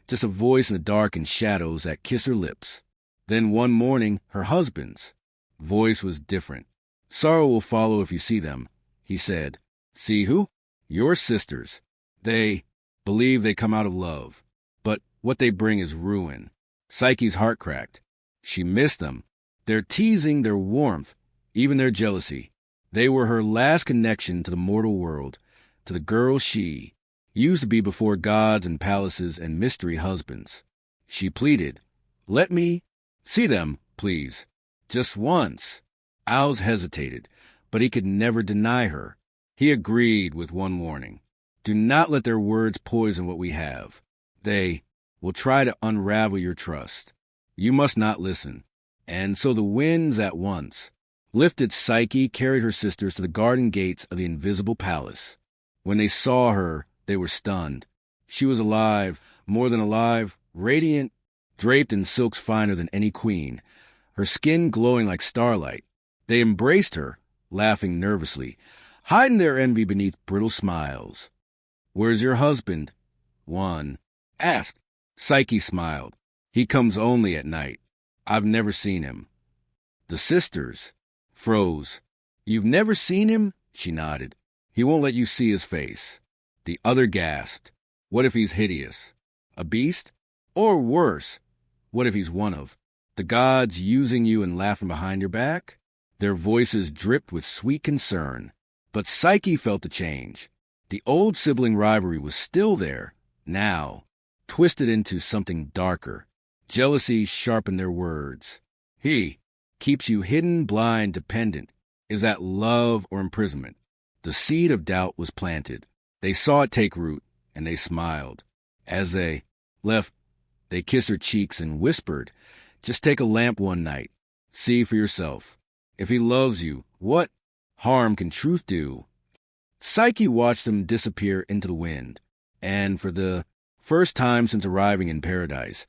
[SPEAKER 1] just a voice in the dark and shadows that kiss her lips. Then one morning, her husband's voice was different. Sorrow will follow if you see them, he said. See who? Your sisters. They believe they come out of love, but what they bring is ruin. Psyche's heart cracked. She missed them. Their teasing, their warmth, even their jealousy. They were her last connection to the mortal world, to the girl she used to be before gods and palaces and mystery husbands. She pleaded, let me see them, please. Just once. Owls hesitated, but he could never deny her. He agreed with one warning. Do not let their words poison what we have. They will try to unravel your trust. You must not listen. And so the winds at once lifted Psyche, carried her sisters to the garden gates of the invisible palace. When they saw her, they were stunned. She was alive, more than alive, radiant, draped in silks finer than any queen, her skin glowing like starlight. They embraced her, laughing nervously, hiding their envy beneath brittle smiles. Where's your husband? One asked. Psyche smiled. He comes only at night. I've never seen him. The sisters froze. You've never seen him? She nodded. He won't let you see his face. The other gasped. What if he's hideous? A beast? Or worse, what if he's one of the gods using you and laughing behind your back? Their voices dripped with sweet concern. But Psyche felt the change. The old sibling rivalry was still there, now, twisted into something darker. Jealousy sharpened their words. He keeps you hidden, blind, dependent. Is that love or imprisonment? The seed of doubt was planted. They saw it take root, and they smiled. As they left, they kissed her cheeks and whispered, just take a lamp one night. See for yourself. If he loves you, what harm can truth do? Psyche watched them disappear into the wind, and for the first time since arriving in paradise,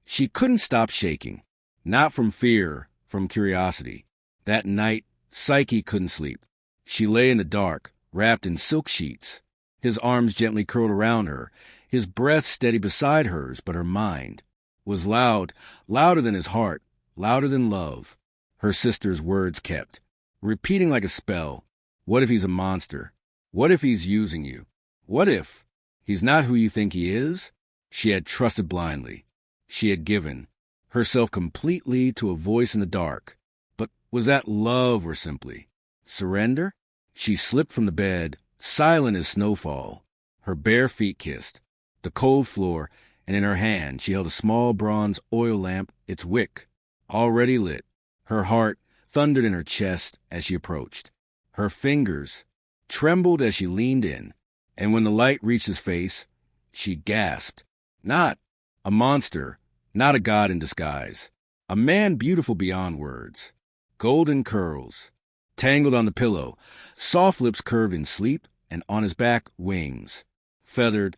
[SPEAKER 1] she couldn't stop shaking. Not from fear, from curiosity. That night, Psyche couldn't sleep. She lay in the dark, wrapped in silk sheets. His arms gently curled around her, his breath steady beside hers, but her mind was loud, louder than his heart, louder than love. Her sister's words kept repeating like a spell. What if he's a monster? What if he's using you? What if he's not who you think he is? She had trusted blindly. She had given herself completely to a voice in the dark. But Was that love or simply surrender? She slipped from the bed, silent as snowfall. Her bare feet kissed the cold floor, and in her hand she held a small bronze oil lamp, its wick already lit. Her heart thundered in her chest as she approached. Her fingers trembled as she leaned in, and when the light reached his face, she gasped. Not a monster, not a god in disguise. A man beautiful beyond words. Golden curls, tangled on the pillow, soft lips curved in sleep, and on his back wings, feathered,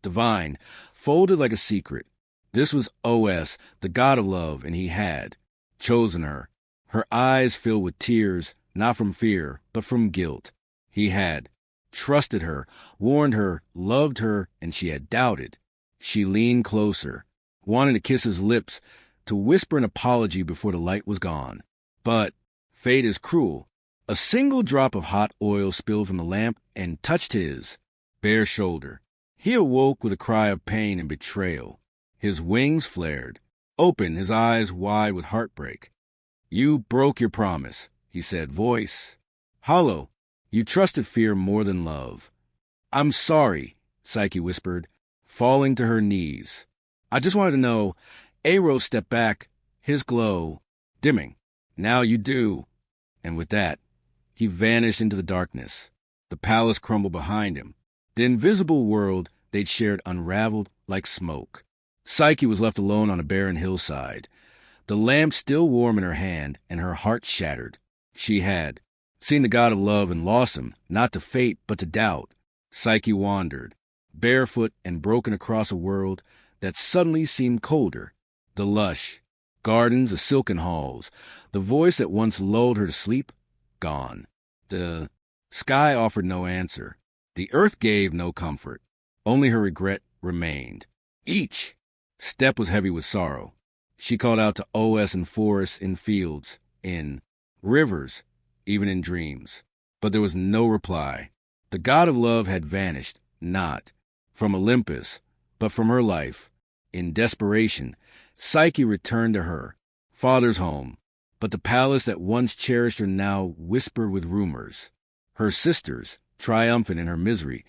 [SPEAKER 1] divine, folded like a secret. This was OS, the god of love, and he had chosen her. Her eyes filled with tears, not from fear, but from guilt. He had trusted her, warned her, loved her, and she had doubted. She leaned closer, wanting to kiss his lips, to whisper an apology before the light was gone. But fate is cruel. A single drop of hot oil spilled from the lamp and touched his bare shoulder. He awoke with a cry of pain and betrayal. His wings flared, open, his eyes wide with heartbreak. You broke your promise, he said, voice hollow. You trusted fear more than love. I'm sorry, Psyche whispered, falling to her knees. I just wanted to know. Eros stepped back, his glow dimming. Now you do. And with that, he vanished into the darkness. The palace crumbled behind him. The invisible world they'd shared unraveled like smoke. Psyche was left alone on a barren hillside, the lamp still warm in her hand and her heart shattered. She had seen the god of love and lost him, not to fate, but to doubt. Psyche wandered, barefoot and broken across a world that suddenly seemed colder. The lush gardens, the silken halls, the voice that once lulled her to sleep, gone. The sky offered no answer. The earth gave no comfort. Only her regret remained. Each step was heavy with sorrow. She called out to OS in forests, in fields, in rivers, even in dreams. But there was no reply. The god of love had vanished, not from Olympus, but from her life. In desperation, Psyche returned to her father's home, but the palace that once cherished her now whispered with rumors. Her sisters, triumphant in her misery,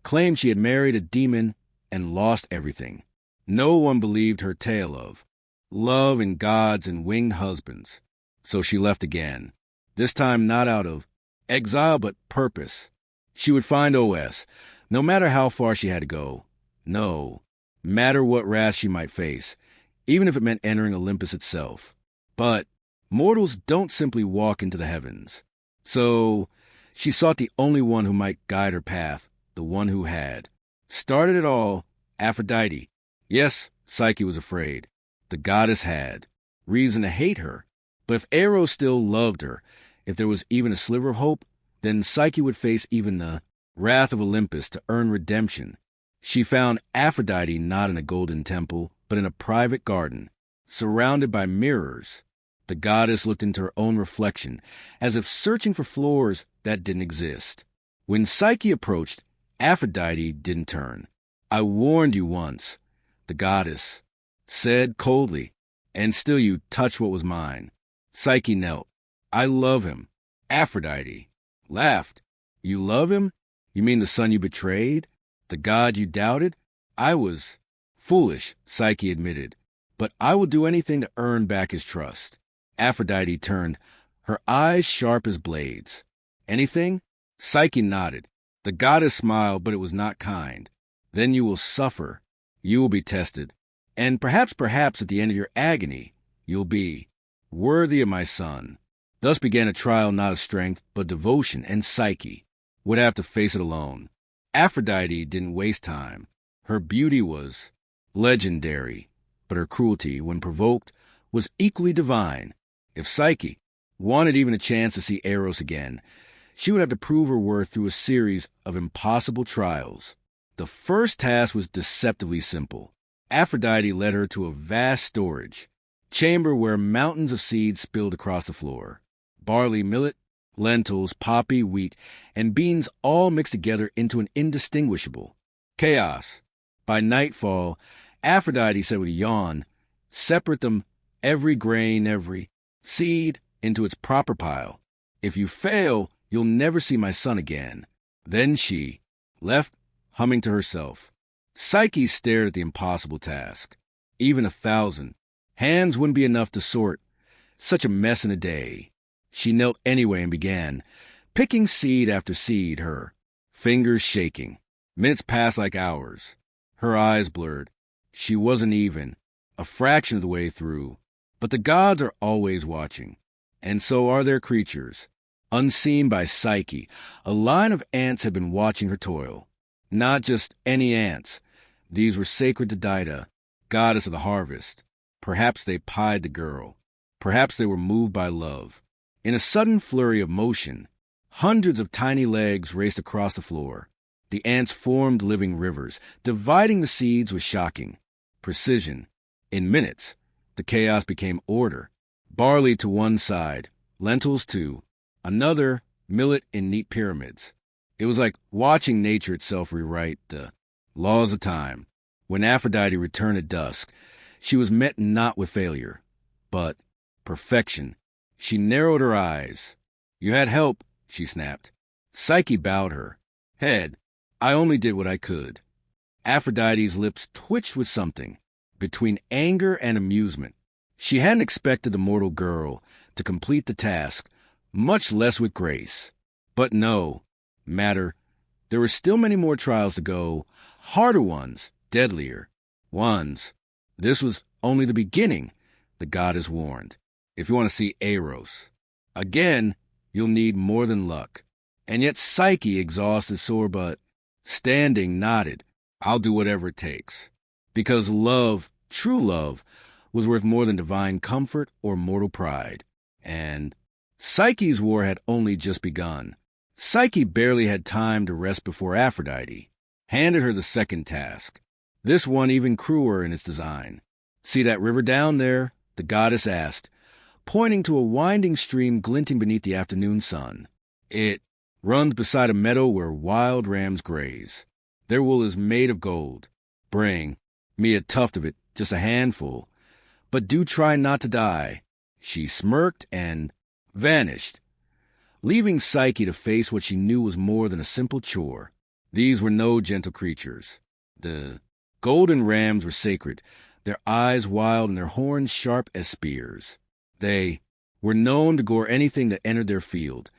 [SPEAKER 1] claimed she had married a demon and lost everything. No one believed her tale of love and gods and winged husbands. So she left again, this time not out of exile but purpose. She would find OS, no matter how far she had to go, no matter what wrath she might face, even if it meant entering Olympus itself. But mortals don't simply walk into the heavens. So she sought the only one who might guide her path, the one who had started it all, Aphrodite. Yes, Psyche was afraid. The goddess had reason to hate her. But if Eros still loved her, if there was even a sliver of hope, then Psyche would face even the wrath of Olympus to earn redemption. She found Aphrodite not in a golden temple, but in a private garden, surrounded by mirrors. The goddess looked into her own reflection, as if searching for floors that didn't exist. When Psyche approached, Aphrodite didn't turn. I warned you once, the goddess said coldly, and still you touch what was mine. Psyche knelt. I love him. Aphrodite laughed. You love him? You mean the son you betrayed? The god you doubted? I was foolish, Psyche admitted, but I will do anything to earn back his trust. Aphrodite turned, her eyes sharp as blades. Anything? Psyche nodded. The goddess smiled, but it was not kind. Then you will suffer. You will be tested. And perhaps at the end of your agony, you'll be worthy of my son. Thus began a trial not of strength, but devotion, and Psyche would have to face it alone. Aphrodite didn't waste time. Her beauty was legendary, but her cruelty, when provoked, was equally divine. If Psyche wanted even a chance to see Eros again, she would have to prove her worth through a series of impossible trials. The first task was deceptively simple. Aphrodite led her to a vast storage chamber where mountains of seeds spilled across the floor. Barley, millet, lentils, poppy, wheat, and beans all mixed together into an indistinguishable chaos. By nightfall, Aphrodite said with a yawn, separate them, every grain, every seed, into its proper pile. If you fail, you'll never see my son again. Then she left, humming to herself. Psyche stared at the impossible task. Even 1,000 hands wouldn't be enough to sort such a mess in a day. She knelt anyway and began, picking seed after seed, her fingers shaking. Minutes passed like hours. Her eyes blurred. She wasn't even a fraction of the way through. But the gods are always watching, and so are their creatures. Unseen by Psyche, a line of ants had been watching her toil. Not just any ants. These were sacred to Dida, goddess of the harvest. Perhaps they pied the girl. Perhaps they were moved by love. In a sudden flurry of motion, hundreds of tiny legs raced across the floor. The ants formed living rivers, dividing the seeds with shocking precision. In minutes, the chaos became order. Barley to one side, lentils to another, millet in neat pyramids. It was like watching nature itself rewrite the laws of time. When Aphrodite returned at dusk, she was met not with failure, but perfection. She narrowed her eyes. "You had help," she snapped. Psyche bowed her head. "I only did what I could." Aphrodite's lips twitched with something between anger and amusement. She hadn't expected the mortal girl to complete the task, much less with grace. But no matter. There were still many more trials to go, harder ones, deadlier ones. This was only the beginning, the goddess warned. If you want to see Eros again, you'll need more than luck. And yet Psyche, exhausted, sore, but standing, nodded. "I'll do whatever it takes." Because love, true love, was worth more than divine comfort or mortal pride. And Psyche's war had only just begun. Psyche barely had time to rest before Aphrodite handed her the second task. This one even crueler in its design. "See that river down there?" the goddess asked, pointing to a winding stream glinting beneath the afternoon sun. "It runs beside a meadow where wild rams graze. Their wool is made of gold. Bring me a tuft of it, just a handful. But do try not to die." She smirked and vanished, leaving Psyche to face what she knew was more than a simple chore. These were no gentle creatures. The golden rams were sacred, their eyes wild and their horns sharp as spears. They were known to gore anything that entered their field,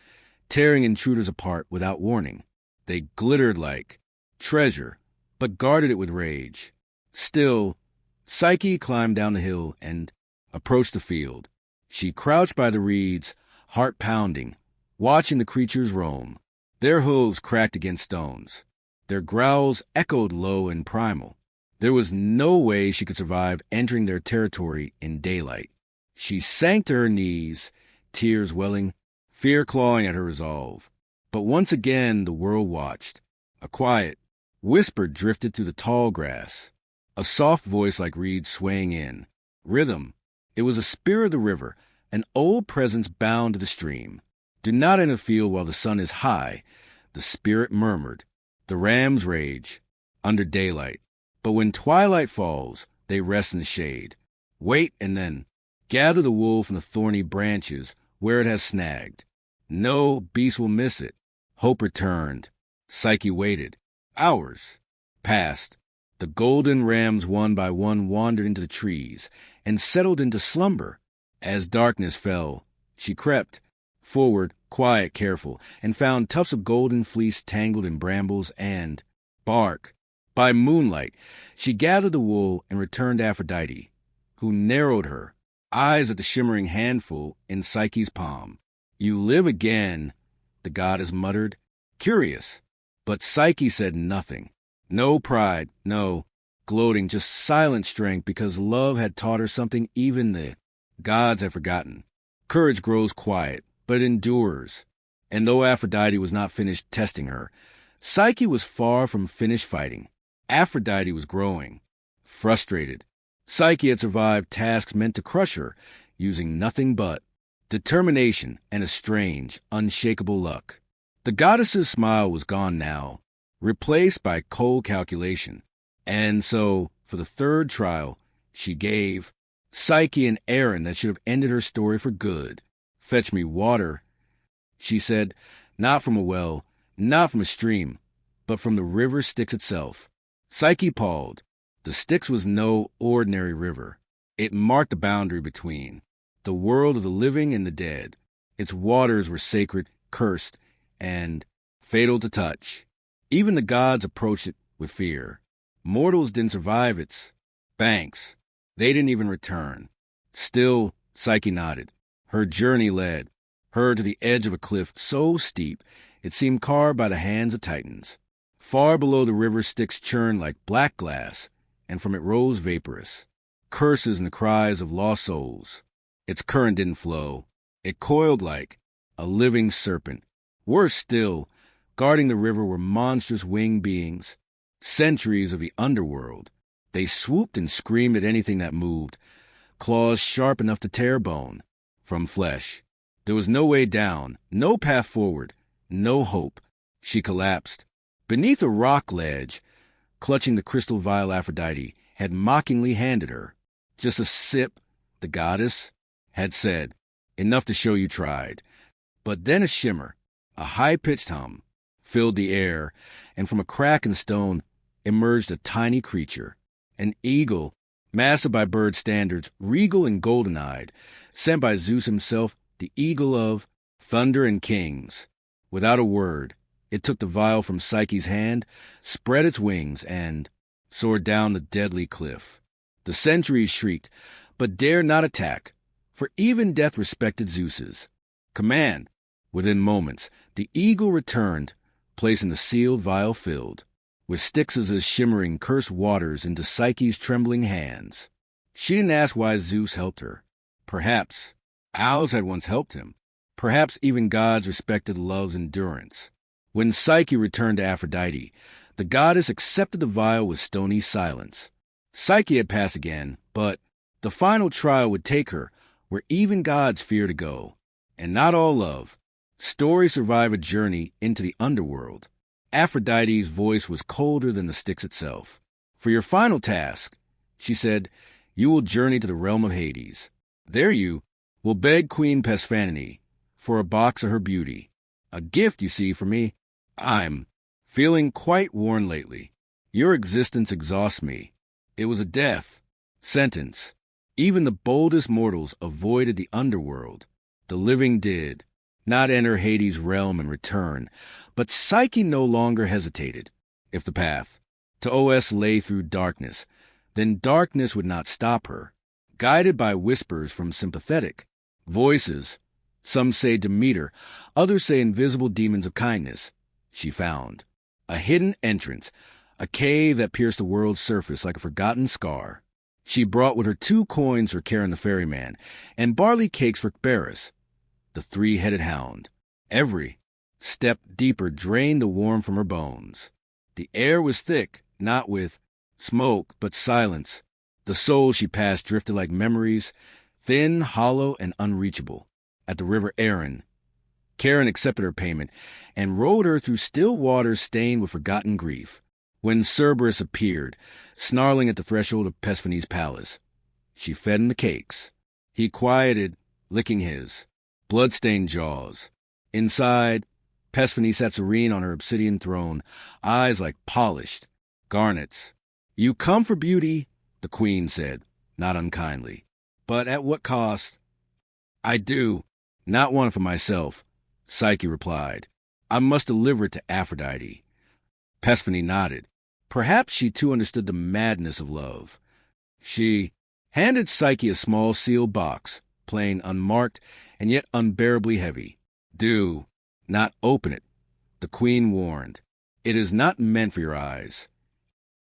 [SPEAKER 1] tearing intruders apart without warning. They glittered like treasure, but guarded it with rage. Still, Psyche climbed down the hill and approached the field. She crouched by the reeds, heart pounding, watching the creatures roam. Their hooves cracked against stones. Their growls echoed low and primal. There was no way she could survive entering their territory in daylight. She sank to her knees, tears welling, fear clawing at her resolve. But once again the world watched. A quiet whisper drifted through the tall grass. A soft voice like reeds swaying in. Rhythm. It was a spirit of the river, an old presence bound to the stream. "Do not interfere while the sun is high," the spirit murmured. "The rams rage under daylight, but when twilight falls, they rest in the shade. Wait and then gather the wool from the thorny branches where it has snagged. No beast will miss it." Hope returned. Psyche waited. Hours passed. The golden rams one by one wandered into the trees and settled into slumber. As darkness fell, she crept forward, quiet, careful, and found tufts of golden fleece tangled in brambles and bark. By moonlight, she gathered the wool and returned to Aphrodite, who narrowed her eyes at the shimmering handful in Psyche's palm. "You live again," the goddess muttered, curious. But Psyche said nothing. No pride, no gloating, just silent strength because love had taught her something even the gods had forgotten. Courage grows quiet, but endures. And though Aphrodite was not finished testing her, Psyche was far from finished fighting. Aphrodite was growing. Frustrated, Psyche had survived tasks meant to crush her, using nothing but determination and a strange, unshakable luck. The goddess's smile was gone now, replaced by cold calculation. And so, for the third trial, she gave Psyche an errand that should have ended her story for good. Fetch me water, she said, not from a well, not from a stream, but from the river Styx itself. Psyche paused. The Styx was no ordinary river. It marked the boundary between the world of the living and the dead. Its waters were sacred, cursed, and fatal to touch. Even the gods approached it with fear. Mortals didn't survive its banks. They didn't even return. Still, Psyche nodded. Her journey led her to the edge of a cliff so steep it seemed carved by the hands of titans. Far below, the river Styx churned like black glass, and from it rose vaporous curses and the cries of lost souls. Its current didn't flow. It coiled like a living serpent. Worse still, guarding the river were monstrous winged beings, centuries of the underworld. They swooped and screamed at anything that moved, claws sharp enough to tear bone from flesh. There was no way down, no path forward, no hope. She collapsed. Beneath a rock ledge, clutching the crystal vial Aphrodite had mockingly handed her. Just a sip, the goddess had said, enough to show you tried. But then a shimmer, a high-pitched hum, filled the air, and from a crack in the stone emerged a tiny creature, an eagle, massive by bird standards, regal and golden-eyed, sent by Zeus himself, the eagle of thunder and kings. Without a word, it took the vial from Psyche's hand, spread its wings, and soared down the deadly cliff. The centuries shrieked, but dared not attack, for even death respected Zeus's command. Within moments, the eagle returned, placing the sealed vial filled with Styx's shimmering cursed waters into Psyche's trembling hands. She didn't ask why Zeus helped her. Perhaps owls had once helped him. Perhaps even gods respected love's endurance. When Psyche returned to Aphrodite, the goddess accepted the vial with stony silence. Psyche had passed again, but the final trial would take her where even gods fear to go. And not all love. Stories survive a journey into the underworld. Aphrodite's voice was colder than the Styx itself. For your final task, she said, you will journey to the realm of Hades. There you will beg Queen Persephone for a box of her beauty. A gift, you see, for me. I'm feeling quite worn lately. Your existence exhausts me. It was a death sentence. Even the boldest mortals avoided the underworld. The living did not enter Hades' realm and return, but Psyche no longer hesitated. If the path to OS lay through darkness, then darkness would not stop her. Guided by whispers from sympathetic voices, some say Demeter, others say invisible demons of kindness, she found a hidden entrance, a cave that pierced the world's surface like a forgotten scar. She brought with her 2 coins for Charon the ferryman, and barley cakes for Barus, the 3-headed hound. Every step deeper drained the warmth from her bones. The air was thick, not with smoke, but silence. The souls she passed drifted like memories, thin, hollow, and unreachable. At the river Erin, Charon accepted her payment and rowed her through still waters stained with forgotten grief. When Cerberus appeared, snarling at the threshold of Persephone's palace, she fed him the cakes. He quieted, licking his blood-stained jaws. Inside, Persephone sat serene on her obsidian throne, eyes like polished garnets. You come for beauty, the queen said, not unkindly. But at what cost? I do, not one for myself, Psyche replied. I must deliver it to Aphrodite. Persephone nodded. Perhaps she too understood the madness of love. She handed Psyche a small sealed box, plain, unmarked, and yet unbearably heavy. Do not open it, the queen warned. It is not meant for your eyes.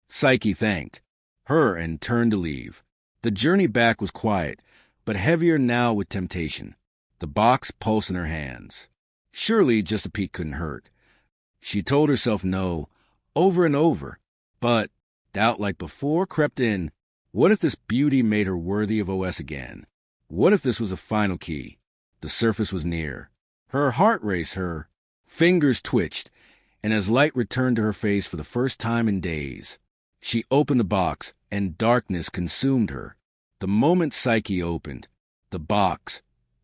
[SPEAKER 1] Psyche thanked her and turned to leave. The journey back was quiet, but heavier now with temptation. The box pulsed in her hands. Surely just a peek couldn't hurt. She told herself no, over and over. But doubt like before crept in. What if this beauty made her worthy of OS again? What if this was a final key? The surface was near. Her heart raced, her fingers twitched, and as light returned to her face for the first time in days, she opened the box, and darkness consumed her. The moment Psyche opened the box,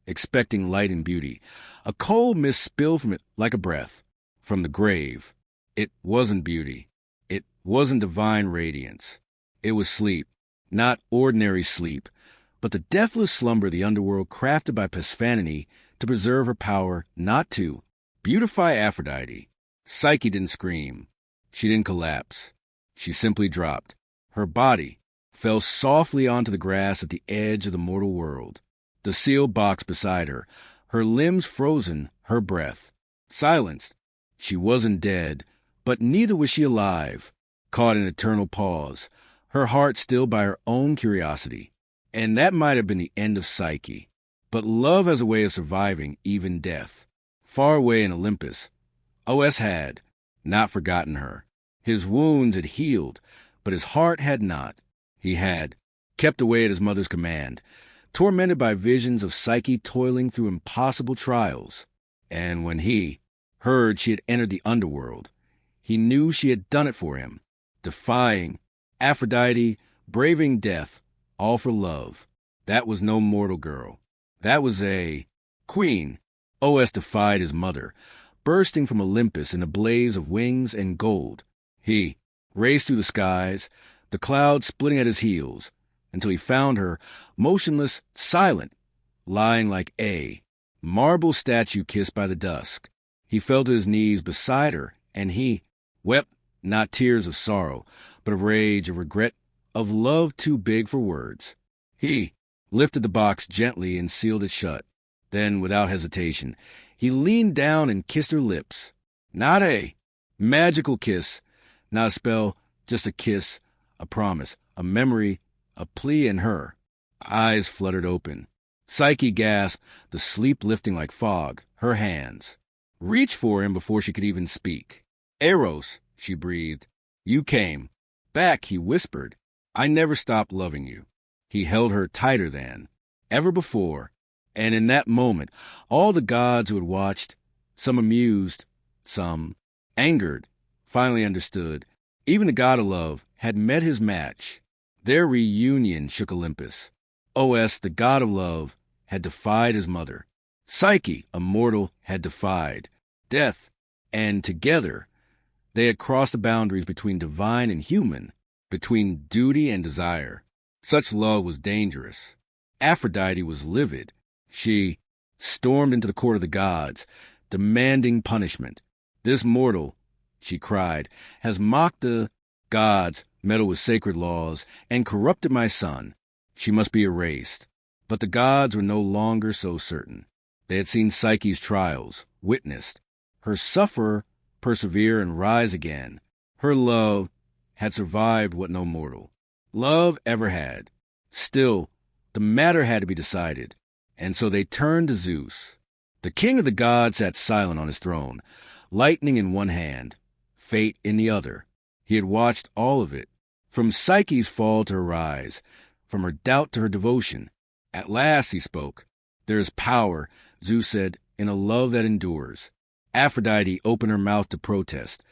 [SPEAKER 1] expecting light and beauty. A cold mist spilled from it like a breath from the grave. It wasn't beauty. It wasn't divine radiance. It was sleep, not ordinary sleep, but the deathless slumber of the underworld crafted by Persephone to preserve her power, not to beautify Aphrodite. Psyche didn't scream. She didn't collapse. She simply dropped. Her body fell softly onto the grass at the edge of the mortal world. The sealed box beside her, her limbs frozen, her breath silenced. She wasn't dead, but neither was she alive, caught in eternal pause, her heart stilled by her own curiosity. And that might have been the end of Psyche. But love has a way of surviving even death. Far away in Olympus, OS had not forgotten her. His wounds had healed, but his heart had not. He had kept away at his mother's command, tormented by visions of Psyche toiling through impossible trials. And when he heard she had entered the underworld, he knew she had done it for him, defying Aphrodite, braving death, all for love. That was no mortal girl. That was a queen. OS defied his mother, bursting from Olympus in a blaze of wings and gold. He raced through the skies, the clouds splitting at his heels, until he found her, motionless, silent, lying like a marble statue kissed by the dusk. He fell to his knees beside her, and he wept, not tears of sorrow, but of rage, of regret, of love too big for words. He lifted the box gently and sealed it shut. Then, without hesitation, he leaned down and kissed her lips. Not a magical kiss, not a spell, just a kiss, a promise, a memory, a plea in her. Eyes fluttered open. Psyche gasped, the sleep lifting like fog. Her hands reached for him before she could even speak. Eros, she breathed. You came. Back, he whispered. I never stopped loving you. He held her tighter than ever before. And in that moment, all the gods who had watched, some amused, some angered, finally understood. Even the god of love had met his match. Their reunion shook Olympus. OS, the god of love, had defied his mother. Psyche, a mortal, had defied death. And together, they had crossed the boundaries between divine and human, between duty and desire. Such love was dangerous. Aphrodite was livid. She stormed into the court of the gods, demanding punishment. This mortal, she cried, has mocked the gods, meddled with sacred laws, and corrupted my son. She must be erased. But the gods were no longer so certain. They had seen Psyche's trials, witnessed her suffer, persevere, and rise again. Her love had survived what no mortal love ever had. Still, the matter had to be decided, and so they turned to Zeus. The king of the gods sat silent on his throne, lightning in one hand, fate in the other. He had watched all of it, from Psyche's fall to her rise, from her doubt to her devotion. At last he spoke. There is power, Zeus said, in a love that endures. Aphrodite opened her mouth to protest,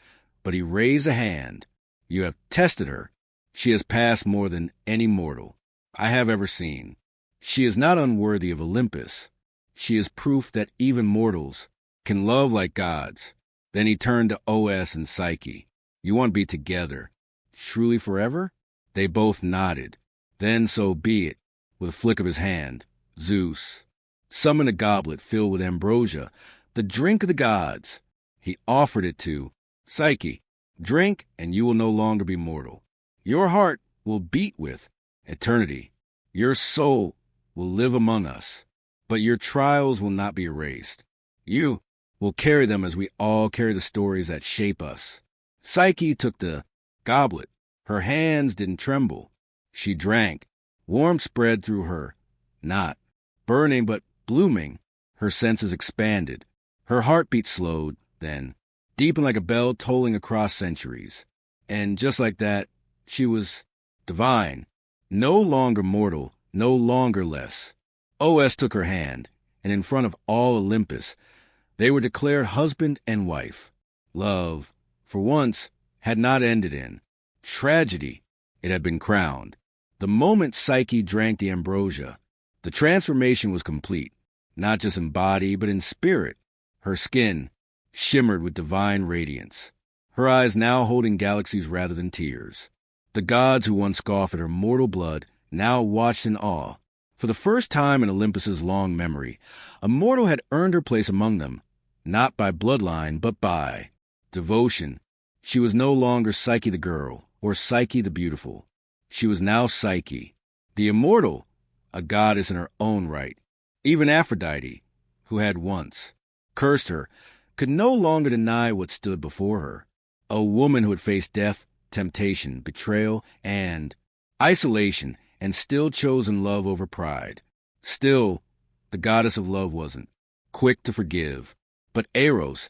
[SPEAKER 1] but he raised a hand. You have tested her. She has passed more than any mortal I have ever seen. She is not unworthy of Olympus. She is proof that even mortals can love like gods. Then he turned to OS and Psyche. You want to be together, truly forever? They both nodded. Then so be it. With a flick of his hand, Zeus summoned a goblet filled with ambrosia, the drink of the gods. He offered it to Psyche. Drink, and you will no longer be mortal. Your heart will beat with eternity. Your soul will live among us, but your trials will not be erased. You will carry them as we all carry the stories that shape us. Psyche took the goblet. Her hands didn't tremble. She drank. Warmth spread through her, not burning but blooming. Her senses expanded. Her heartbeat slowed, then deepened like a bell tolling across centuries. And just like that, she was divine. No longer mortal, no longer less. OS took her hand, and in front of all Olympus, they were declared husband and wife. Love, for once, had not ended in tragedy. It had been crowned. The moment Psyche drank the ambrosia, the transformation was complete. not just in body, but in spirit. Her skin shimmered with divine radiance, her eyes now holding galaxies rather than tears. The gods who once scoffed at her mortal blood now watched in awe. For the first time in Olympus's long memory, a mortal had earned her place among them, not by bloodline, but by devotion. She was no longer Psyche the girl, or Psyche the beautiful. She was now Psyche, the immortal, a goddess in her own right. Even Aphrodite, who had once cursed her, could no longer deny what stood before her. A woman who had faced death, temptation, betrayal, and isolation, and still chosen love over pride. Still, the goddess of love wasn't quick to forgive. But Eros,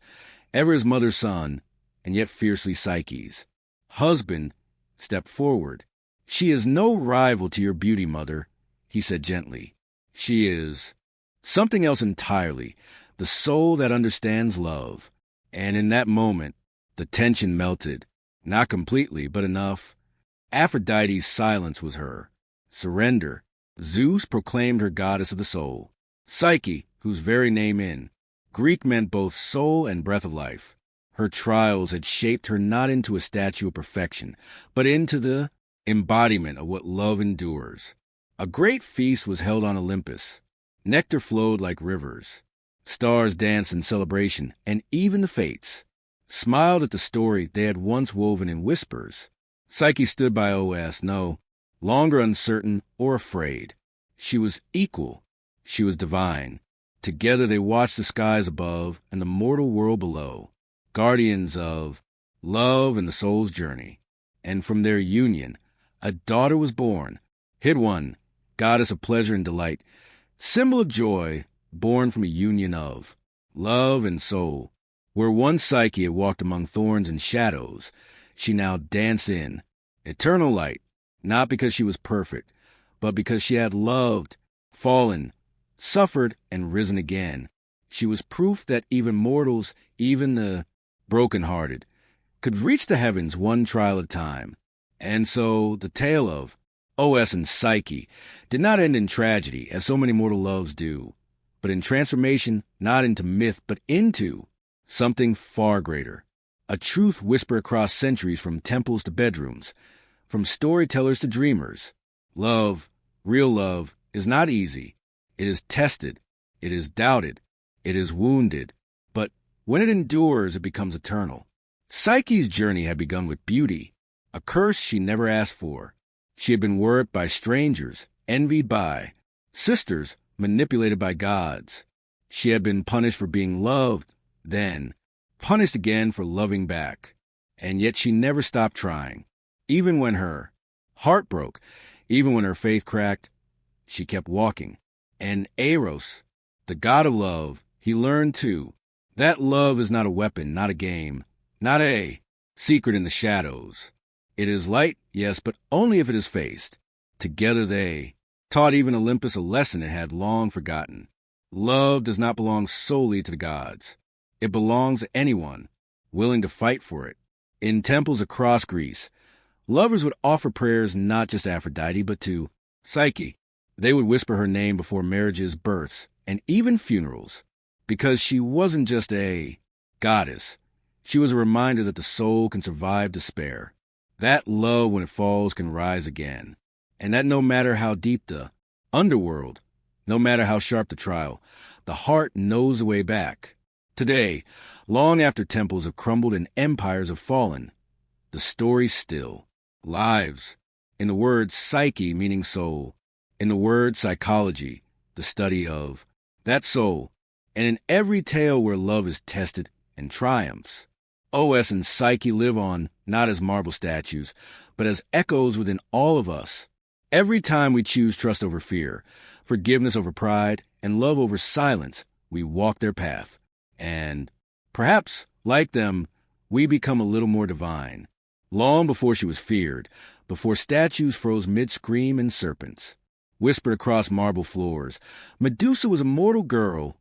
[SPEAKER 1] ever his mother's son, and yet fiercely Psyche's husband, stepped forward. "She is no rival to your beauty, mother," he said gently. "She is something else entirely, the soul that understands love." And in that moment, the tension melted, not completely, but enough. Aphrodite's silence was her surrender. Zeus proclaimed her goddess of the soul. Psyche, whose very name in Greek meant both soul and breath of life. Her trials had shaped her not into a statue of perfection, but into the embodiment of what love endures. A great feast was held on Olympus. Nectar flowed like rivers. Stars danced in celebration, and even the fates smiled at the story they had once woven in whispers. Psyche stood by OS, no longer uncertain or afraid. She was equal. She was divine. Together they watched the skies above and the mortal world below, guardians of love and the soul's journey. And from their union, a daughter was born, hid one, goddess of pleasure and delight, symbol of joy, born from a union of love and soul. Where once Psyche had walked among thorns and shadows, she now danced in eternal light, not because she was perfect, but because she had loved, fallen, suffered, and risen again. She was proof that even mortals, even the broken-hearted, could reach the heavens one trial at a time. And so the tale of OS and Psyche did not end in tragedy, as so many mortal loves do, but in transformation, not into myth, but into something far greater. A truth whispered across centuries, from temples to bedrooms, from storytellers to dreamers. Love, real love, is not easy. It is tested. It is doubted. It is wounded. But when it endures, it becomes eternal. Psyche's journey had begun with beauty, a curse she never asked for. She had been worked by strangers, envied by sisters, manipulated by gods. She had been punished for being loved, then punished again for loving back. And yet she never stopped trying. Even when her heart broke, even when her faith cracked, she kept walking. And Eros, the god of love, he learned too that love is not a weapon, not a game, not a secret in the shadows. It is light, yes, but only if it is faced. Together they taught even Olympus a lesson it had long forgotten. Love does not belong solely to the gods. It belongs to anyone willing to fight for it. In temples across Greece, lovers would offer prayers not just to Aphrodite, but to Psyche. They would whisper her name before marriages, births, and even funerals, because she wasn't just a goddess. She was a reminder that the soul can survive despair, that love, when it falls, can rise again, and that no matter how deep the underworld, no matter how sharp the trial, the heart knows the way back. Today, long after temples have crumbled and empires have fallen, the story still lives. In the word psyche, meaning soul, in the word psychology, the study of that soul, and in every tale where love is tested and triumphs. OS and Psyche live on not as marble statues, but as echoes within all of us. Every time we choose trust over fear, forgiveness over pride, and love over silence, we walk their path. And perhaps, like them, we become a little more divine. Long before she was feared, before statues froze mid-scream and serpents whispered across marble floors, Medusa was a mortal girl,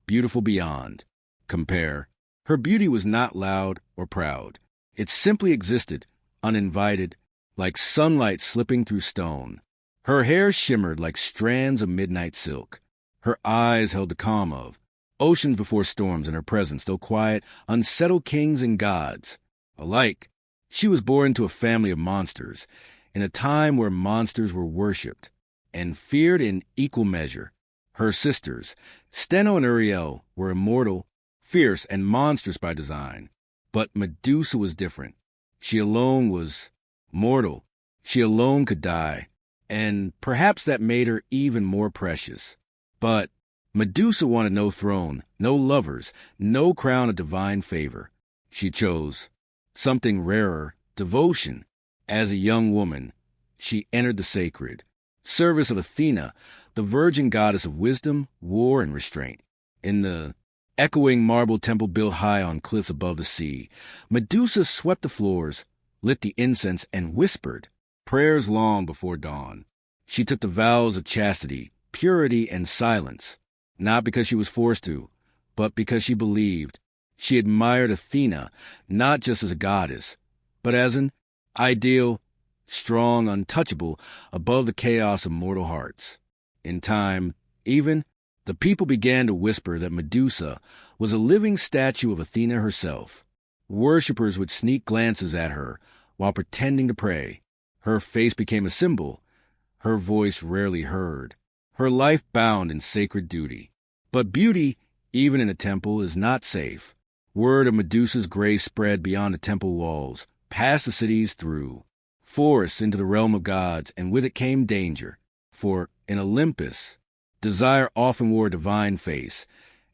[SPEAKER 1] beautiful beyond compare. Her beauty was not loud or proud. It simply existed, uninvited, like sunlight slipping through stone. Her hair shimmered like strands of midnight silk. Her eyes held the calm of oceans before storms in her presence, though quiet, unsettled kings and gods alike. She was born into a family of monsters, in a time where monsters were worshipped and feared in equal measure. Her sisters, Steno and Uriel, were immortal, fierce, and monstrous by design. But Medusa was different. She alone was mortal. She alone could die, and perhaps that made her even more precious. But Medusa wanted no throne, no lovers, no crown of divine favor. She chose something rarer, devotion. As a young woman, she entered the sacred service of Athena, the virgin goddess of wisdom, war, and restraint. In the echoing marble temple built high on cliffs above the sea, Medusa swept the floors, lit the incense, and whispered prayers long before dawn. She took the vows of chastity, purity, and silence, not because she was forced to, but because she believed. She admired Athena, not just as a goddess, but as an ideal, strong, untouchable, above the chaos of mortal hearts. In time, even, the people began to whisper that Medusa was a living statue of Athena herself. Worshippers would sneak glances at her while pretending to pray. Her face became a symbol, her voice rarely heard, her life bound in sacred duty. But beauty, even in a temple, is not safe. Word of Medusa's grace spread beyond the temple walls, past the cities, through forests into the realm of gods, and with it came danger. For in Olympus, desire often wore a divine face,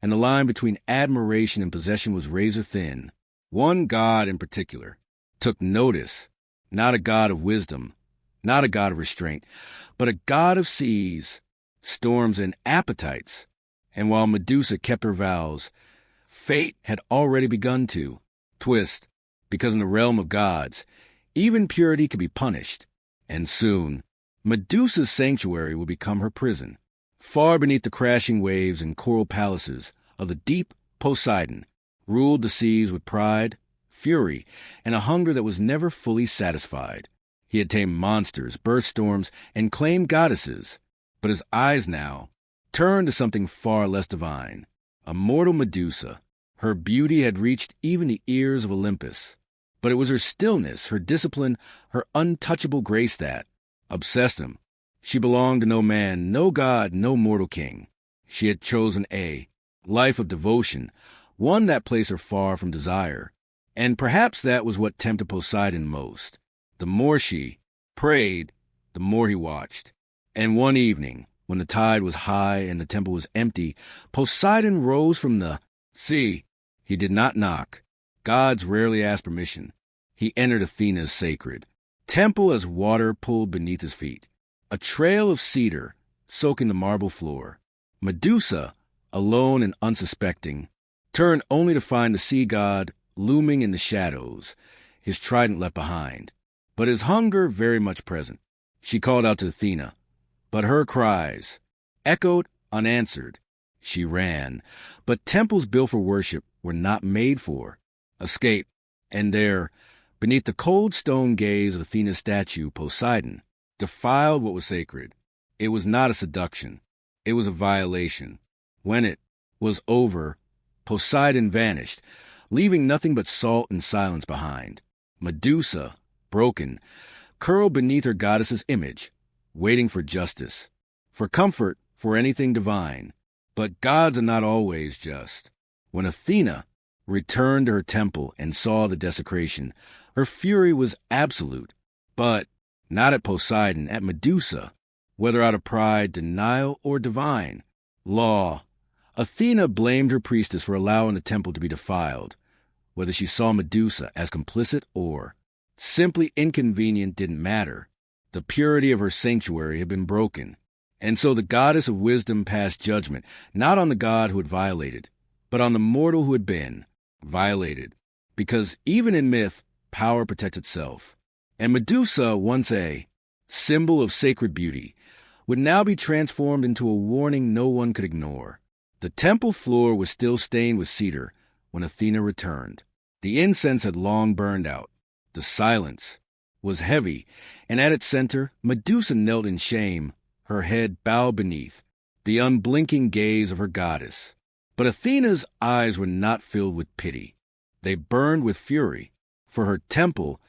[SPEAKER 1] and the line between admiration and possession was razor thin. One god in particular took notice, not a god of wisdom, not a god of restraint, but a god of seas, storms, and appetites. And while Medusa kept her vows, fate had already begun to twist, because in the realm of gods, even purity could be punished. And soon, Medusa's sanctuary would become her prison. Far beneath the crashing waves and coral palaces of the deep, Poseidon ruled the seas with pride, fury, and a hunger that was never fully satisfied. He had tamed monsters, birthed storms, and claimed goddesses, but his eyes now turned to something far less divine. A mortal Medusa. Her beauty had reached even the ears of Olympus. But it was her stillness, her discipline, her untouchable grace that obsessed him. She belonged to no man, no god, no mortal king. She had chosen a life of devotion, one that placed her far from desire. And perhaps that was what tempted Poseidon most. The more she prayed, the more he watched. And one evening, when the tide was high and the temple was empty, Poseidon rose from the sea. He did not knock. Gods rarely asked permission. He entered Athena's sacred temple as water pulled beneath his feet, a trail of cedar soaking the marble floor. Medusa, alone and unsuspecting, turned only to find the sea god looming in the shadows, his trident left behind, but his hunger very much present. She called out to Athena, but her cries echoed unanswered. She ran, but temples built for worship were not made for escape, and there, beneath the cold stone gaze of Athena's statue, Poseidon defiled what was sacred. It was not a seduction. It was a violation. When it was over, Poseidon vanished, leaving nothing but salt and silence behind. Medusa, broken, curled beneath her goddess's image, waiting for justice, for comfort, for anything divine. But gods are not always just. When Athena returned to her temple and saw the desecration, her fury was absolute. But not at Poseidon, at Medusa, whether out of pride, denial, or divine law. Athena blamed her priestess for allowing the temple to be defiled. Whether she saw Medusa as complicit or simply inconvenient didn't matter. The purity of her sanctuary had been broken. And so the goddess of wisdom passed judgment, not on the god who had violated, but on the mortal who had been violated. Because even in myth, power protects itself. And Medusa, once a symbol of sacred beauty, would now be transformed into a warning no one could ignore. The temple floor was still stained with cedar when Athena returned. The incense had long burned out. The silence was heavy, and at its center, Medusa knelt in shame, her head bowed beneath, the unblinking gaze of her goddess. But Athena's eyes were not filled with pity. They burned with fury, for her temple,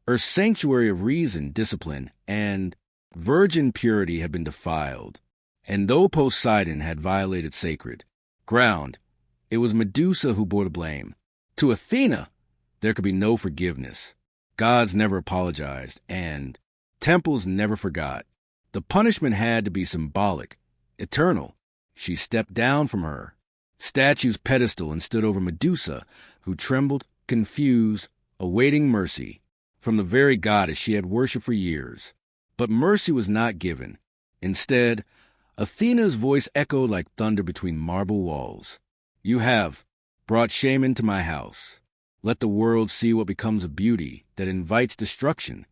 [SPEAKER 1] her sanctuary of reason, discipline, and virgin purity had been defiled. And though Poseidon had violated sacred ground, it was Medusa who bore the blame. To Athena, there could be no forgiveness. Gods never apologized, and temples never forgot. The punishment had to be symbolic, eternal. She stepped down from her statue's pedestal and stood over Medusa, who trembled, confused, awaiting mercy from the very goddess she had worshipped for years. But mercy was not given. Instead, Athena's voice echoed like thunder between marble walls. You have brought shame into my house. Let the world see what becomes of beauty that invites destruction.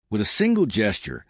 [SPEAKER 1] With a single gesture,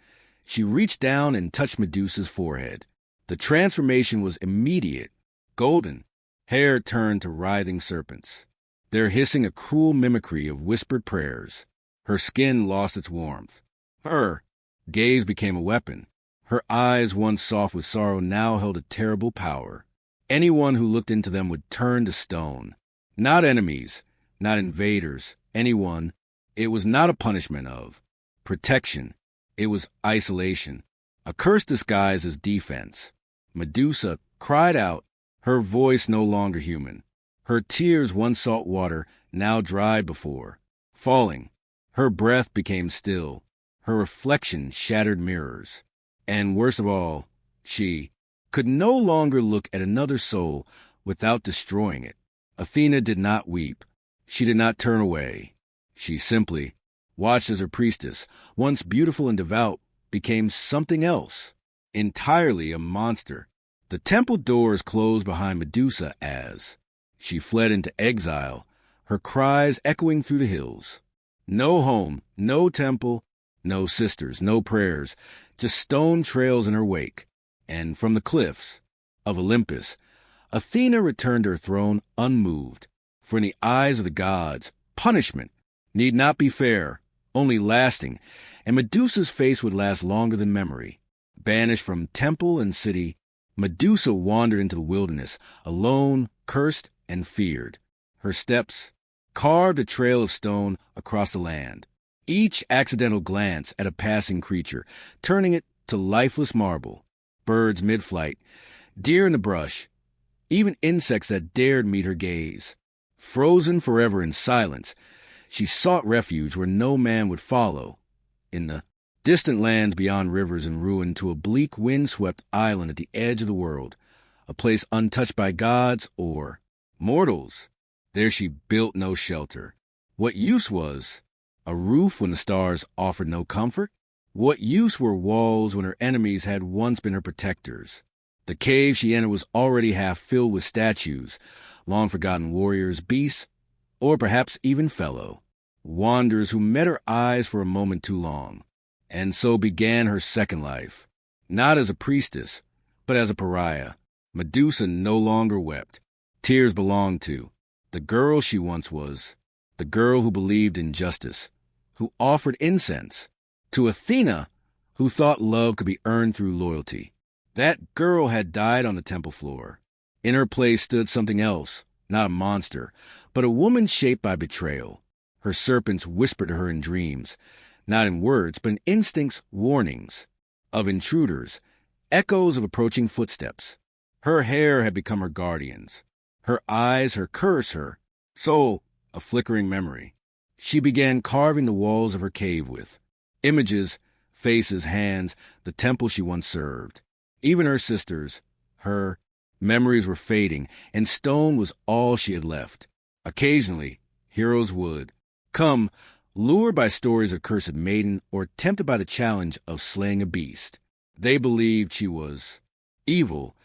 [SPEAKER 1] she reached down and touched Medusa's forehead. The transformation was immediate. Golden hair turned to writhing serpents, their hissing a cruel mimicry of whispered prayers. Her skin lost its warmth. Her gaze became a weapon. Her eyes, once soft with sorrow, now held a terrible power. Anyone who looked into them would turn to stone. Not enemies, not invaders, anyone. It was not a punishment of protection. It was isolation, a curse disguised as defense. Medusa cried out, her voice no longer human. Her tears, once salt water, now dried before falling. Her breath became still. Her reflection shattered mirrors. And worst of all, she could no longer look at another soul without destroying it. Athena did not weep. She did not turn away. She simply watched as her priestess, once beautiful and devout, became something else, entirely a monster. The temple doors closed behind Medusa as she fled into exile, her cries echoing through the hills. No home, no temple, no sisters, no prayers, just stone trails in her wake. And from the cliffs of Olympus, Athena returned to her throne unmoved. For in the eyes of the gods, punishment need not be fair, only lasting, and Medusa's face would last longer than memory. Banished from temple and city, Medusa wandered into the wilderness, alone, cursed, and feared. Her steps carved a trail of stone across the land, each accidental glance at a passing creature, turning it to lifeless marble. Birds mid-flight, deer in the brush, even insects that dared meet her gaze. Frozen forever in silence, she sought refuge where no man would follow, in the distant lands beyond rivers and ruin, to a bleak wind-swept island at the edge of the world, a place untouched by gods or mortals. There she built no shelter. What use was a roof when the stars offered no comfort? What use were walls when her enemies had once been her protectors? The cave she entered was already half filled with statues, long-forgotten warriors, beasts, or perhaps even fellow wanderers who met her eyes for a moment too long. And so began her second life, not as a priestess, but as a pariah. Medusa no longer wept. Tears belonged to the girl she once was, the girl who believed in justice, who offered incense, to Athena, who thought love could be earned through loyalty. That girl had died on the temple floor. In her place stood something else, not a monster, but a woman shaped by betrayal. Her serpents whispered to her in dreams, not in words, but in instincts, warnings of intruders, echoes of approaching footsteps. Her hair had become her guardians, her eyes, her curse, her soul, a flickering memory. She began carving the walls of her cave with images, faces, hands, the temple she once served. Even her sisters, her memories were fading, and stone was all she had left. Occasionally, heroes would come, lured by stories of cursed maiden or tempted by the challenge of slaying a beast. They believed she was evil,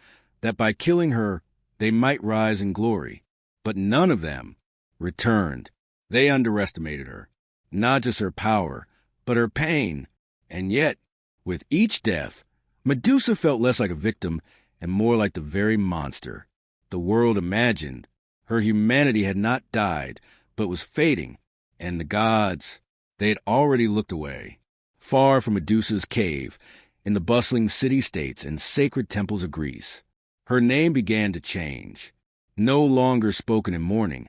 [SPEAKER 1] that by killing her they might rise in glory. But none of them returned. They underestimated her, not just her power, but her pain. And yet, with each death, Medusa felt less like a victim and more like the very monster the world imagined. Her humanity had not died, but was fading, and the gods, they had already looked away, far from Medusa's cave, in the bustling city-states and sacred temples of Greece. Her name began to change. No longer spoken in mourning,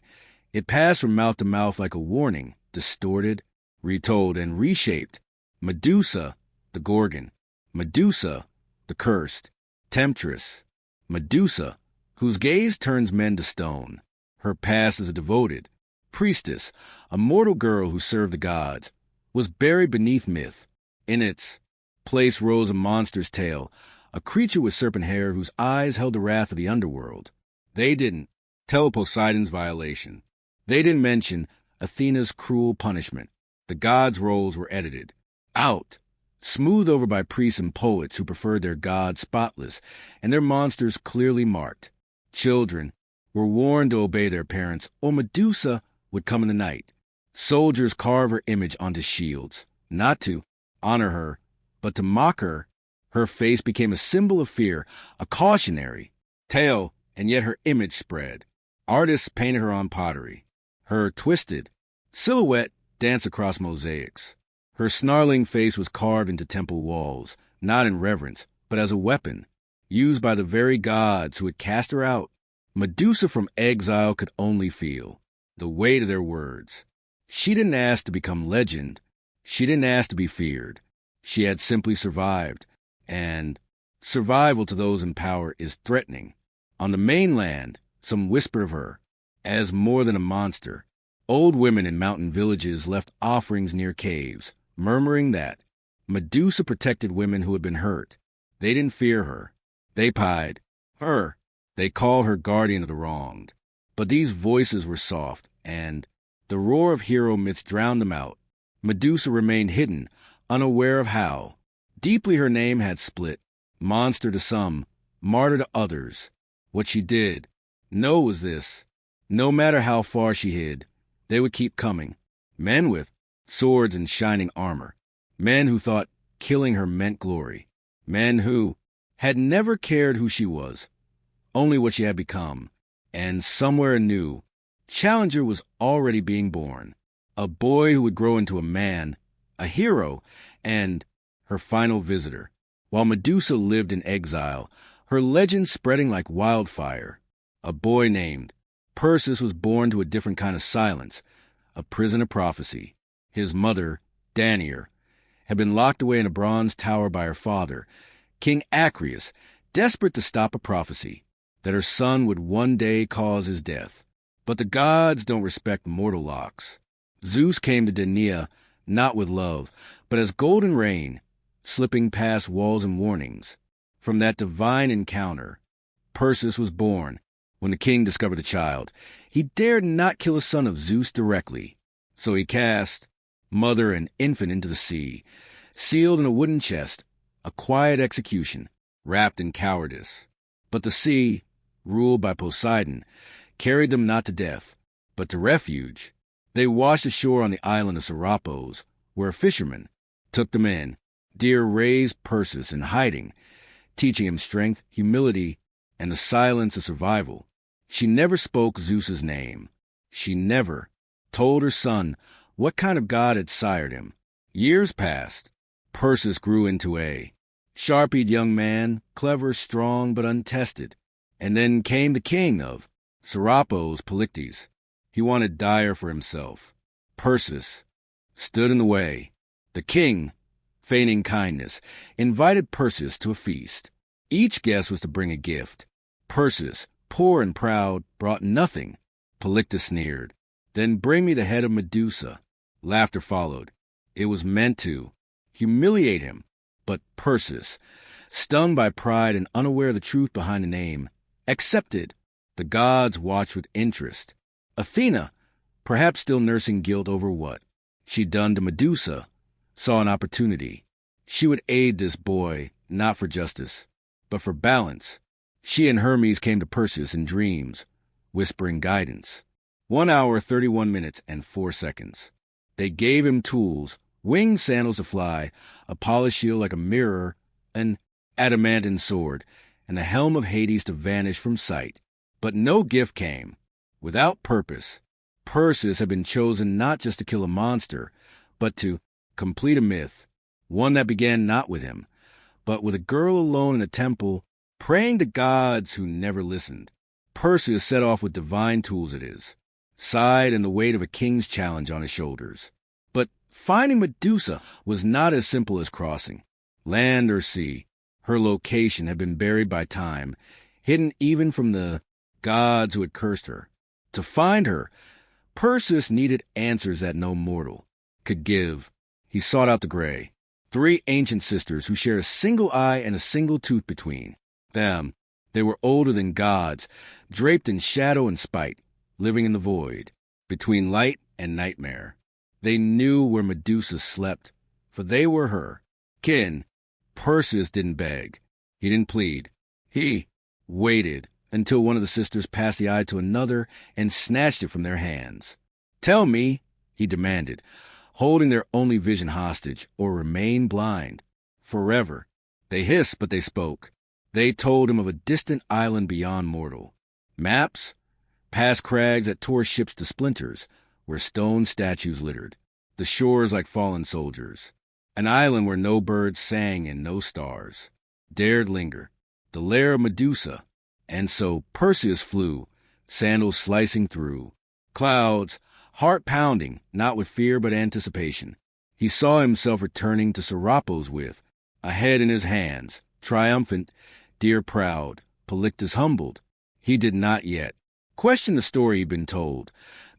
[SPEAKER 1] it passed from mouth to mouth like a warning, distorted, retold, and reshaped. Medusa, the Gorgon. Medusa, the cursed. Temptress. Medusa, whose gaze turns men to stone. Her past as a devoted priestess, a mortal girl who served the gods, was buried beneath myth. In its place rose a monster's tale, a creature with serpent hair whose eyes held the wrath of the underworld. They didn't tell Poseidon's violation. They didn't mention Athena's cruel punishment. The gods' roles were edited out, smoothed over by priests and poets who preferred their gods spotless and their monsters clearly marked. Children were warned to obey their parents, or Medusa would come in the night. Soldiers carve her image onto shields, not to honor her, but to mock her. Her face became a symbol of fear, a cautionary tale, and yet her image spread. Artists painted her on pottery. Her twisted silhouette danced across mosaics. Her snarling face was carved into temple walls, not in reverence, but as a weapon, used by the very gods who had cast her out. Medusa from exile could only feel the weight of their words. She didn't ask to become legend. She didn't ask to be feared. She had simply survived, and survival to those in power is threatening. On the mainland, some whispered of her as more than a monster. Old women in mountain villages left offerings near caves, murmuring that Medusa protected women who had been hurt. They didn't fear her. They pied her. They called her guardian of the wronged. But these voices were soft, and the roar of hero myths drowned them out. Medusa remained hidden, unaware of how deeply her name had split, monster to some, martyr to others. What she did know was this: no matter how far she hid, they would keep coming. Men with swords and shining armor. Men who thought killing her meant glory. Men who had never cared who she was, only what she had become. And somewhere a new challenger was already being born. A boy who would grow into a man, a hero, and her final visitor. While Medusa lived in exile, her legend spreading like wildfire. A boy named Perseus was born to a different kind of silence, a prison of prophecy. His mother, Danaer, had been locked away in a bronze tower by her father, King Acreus, desperate to stop a prophecy that her son would one day cause his death. But the gods don't respect mortal locks. Zeus came to Danaer not with love, but as golden rain, slipping past walls and warnings. From that divine encounter, Perseus was born. When the king discovered the child, he dared not kill a son of Zeus directly. So he cast mother and infant into the sea, sealed in a wooden chest, a quiet execution, wrapped in cowardice. But the sea, ruled by Poseidon, carried them not to death, but to refuge. They washed ashore on the island of Serapos, where a fisherman took them in. Deer raised Perseus in hiding, teaching him strength, humility, and the silence of survival. She never spoke Zeus's name. She never told her son what kind of god had sired him. Years passed. Perseus grew into a sharp-eyed young man, clever, strong, but untested. And then came the king of Serapos, Polyctes. He wanted dire for himself. Perseus stood in the way. The king, feigning kindness, invited Perseus to a feast. Each guest was to bring a gift. Perseus, poor and proud, brought nothing. Polyctes sneered. Then bring me the head of Medusa. Laughter followed. It was meant to humiliate him. But Perseus, stung by pride and unaware of the truth behind the name, accepted. The gods watched with interest. Athena, perhaps still nursing guilt over what she'd done to Medusa, saw an opportunity. She would aid this boy, not for justice, but for balance. She and Hermes came to Perseus in dreams, whispering guidance. 1 hour, 31 minutes, and 4 seconds. They gave him tools, winged sandals to fly, a polished shield like a mirror, an adamantine sword, and the helm of Hades to vanish from sight. But no gift came. Without purpose, Perseus had been chosen not just to kill a monster, but to complete a myth, one that began not with him, but with a girl alone in a temple Praying to gods who never listened, Perseus set off with divine tools it is, side and the weight of a king's challenge on his shoulders. But finding Medusa was not as simple as crossing. Land or sea, her location had been buried by time, hidden even from the gods who had cursed her. To find her, Perseus needed answers that no mortal could give. He sought out the Gray, 3 ancient sisters who shared a single eye and a single tooth between them. They were older than gods, draped in shadow and spite, living in the void, between light and nightmare. They knew where Medusa slept, for they were her kin. Perseus didn't beg. He didn't plead. He waited until one of the sisters passed the eye to another and snatched it from their hands. "Tell me," he demanded, holding their only vision hostage, "or remain blind forever." They hissed, but they spoke. They told him of a distant island beyond mortal. Maps? Past crags that tore ships to splinters, where stone statues littered, the shores like fallen soldiers. An island where no birds sang and no stars dared linger, the lair of Medusa. And so Perseus flew, sandals slicing through clouds, heart pounding, not with fear but anticipation. He saw himself returning to Serapis with a head in his hands, triumphant, dear proud, Polyctus humbled. He did not yet question the story he'd been told,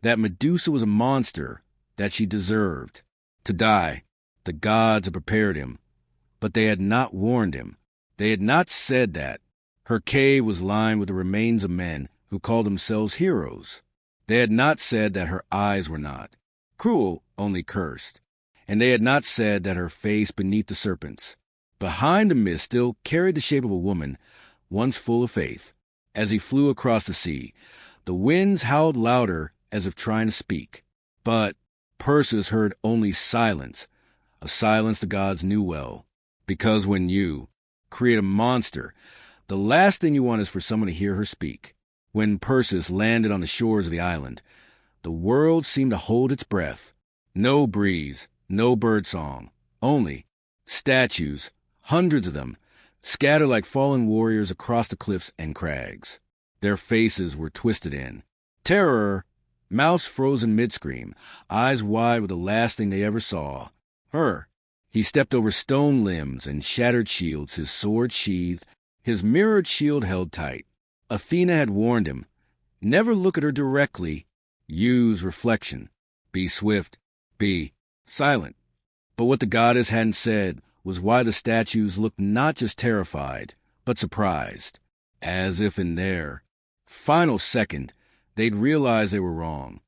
[SPEAKER 1] that Medusa was a monster, that she deserved to die. The gods had prepared him, but they had not warned him. They had not said that. Her cave was lined with the remains of men who called themselves heroes. They had not said that her eyes were not cruel, only cursed. And they had not said that her face beneath the serpents, behind the mist, still carried the shape of a woman, once full of faith. As he flew across the sea, the winds howled louder as if trying to speak. But Perseus heard only silence, a silence the gods knew well. Because when you create a monster, the last thing you want is for someone to hear her speak. When Perseus landed on the shores of the island, the world seemed to hold its breath. No breeze, no birdsong, only statues, hundreds of them, scattered like fallen warriors across the cliffs and crags. Their faces were twisted in terror, mouths frozen mid-scream, eyes wide with the last thing they ever saw. Her. He stepped over stone limbs and shattered shields, his sword sheathed, his mirrored shield held tight. Athena had warned him, never look at her directly, use reflection, be swift, be silent. But what the goddess hadn't said was why the statues looked not just terrified, but surprised, as if in their final second they'd realized they were wrong.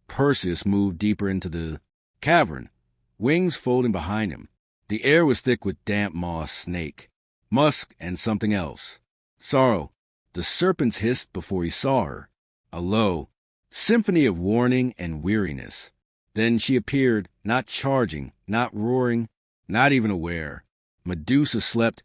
[SPEAKER 1] Perseus moved deeper into the cavern, wings folding behind him. The air was thick with damp moss, snake, musk, and something else. Sorrow. The serpents hissed before he saw her, a low symphony of warning and weariness. Then she appeared, not charging, not roaring, not even aware. Medusa slept,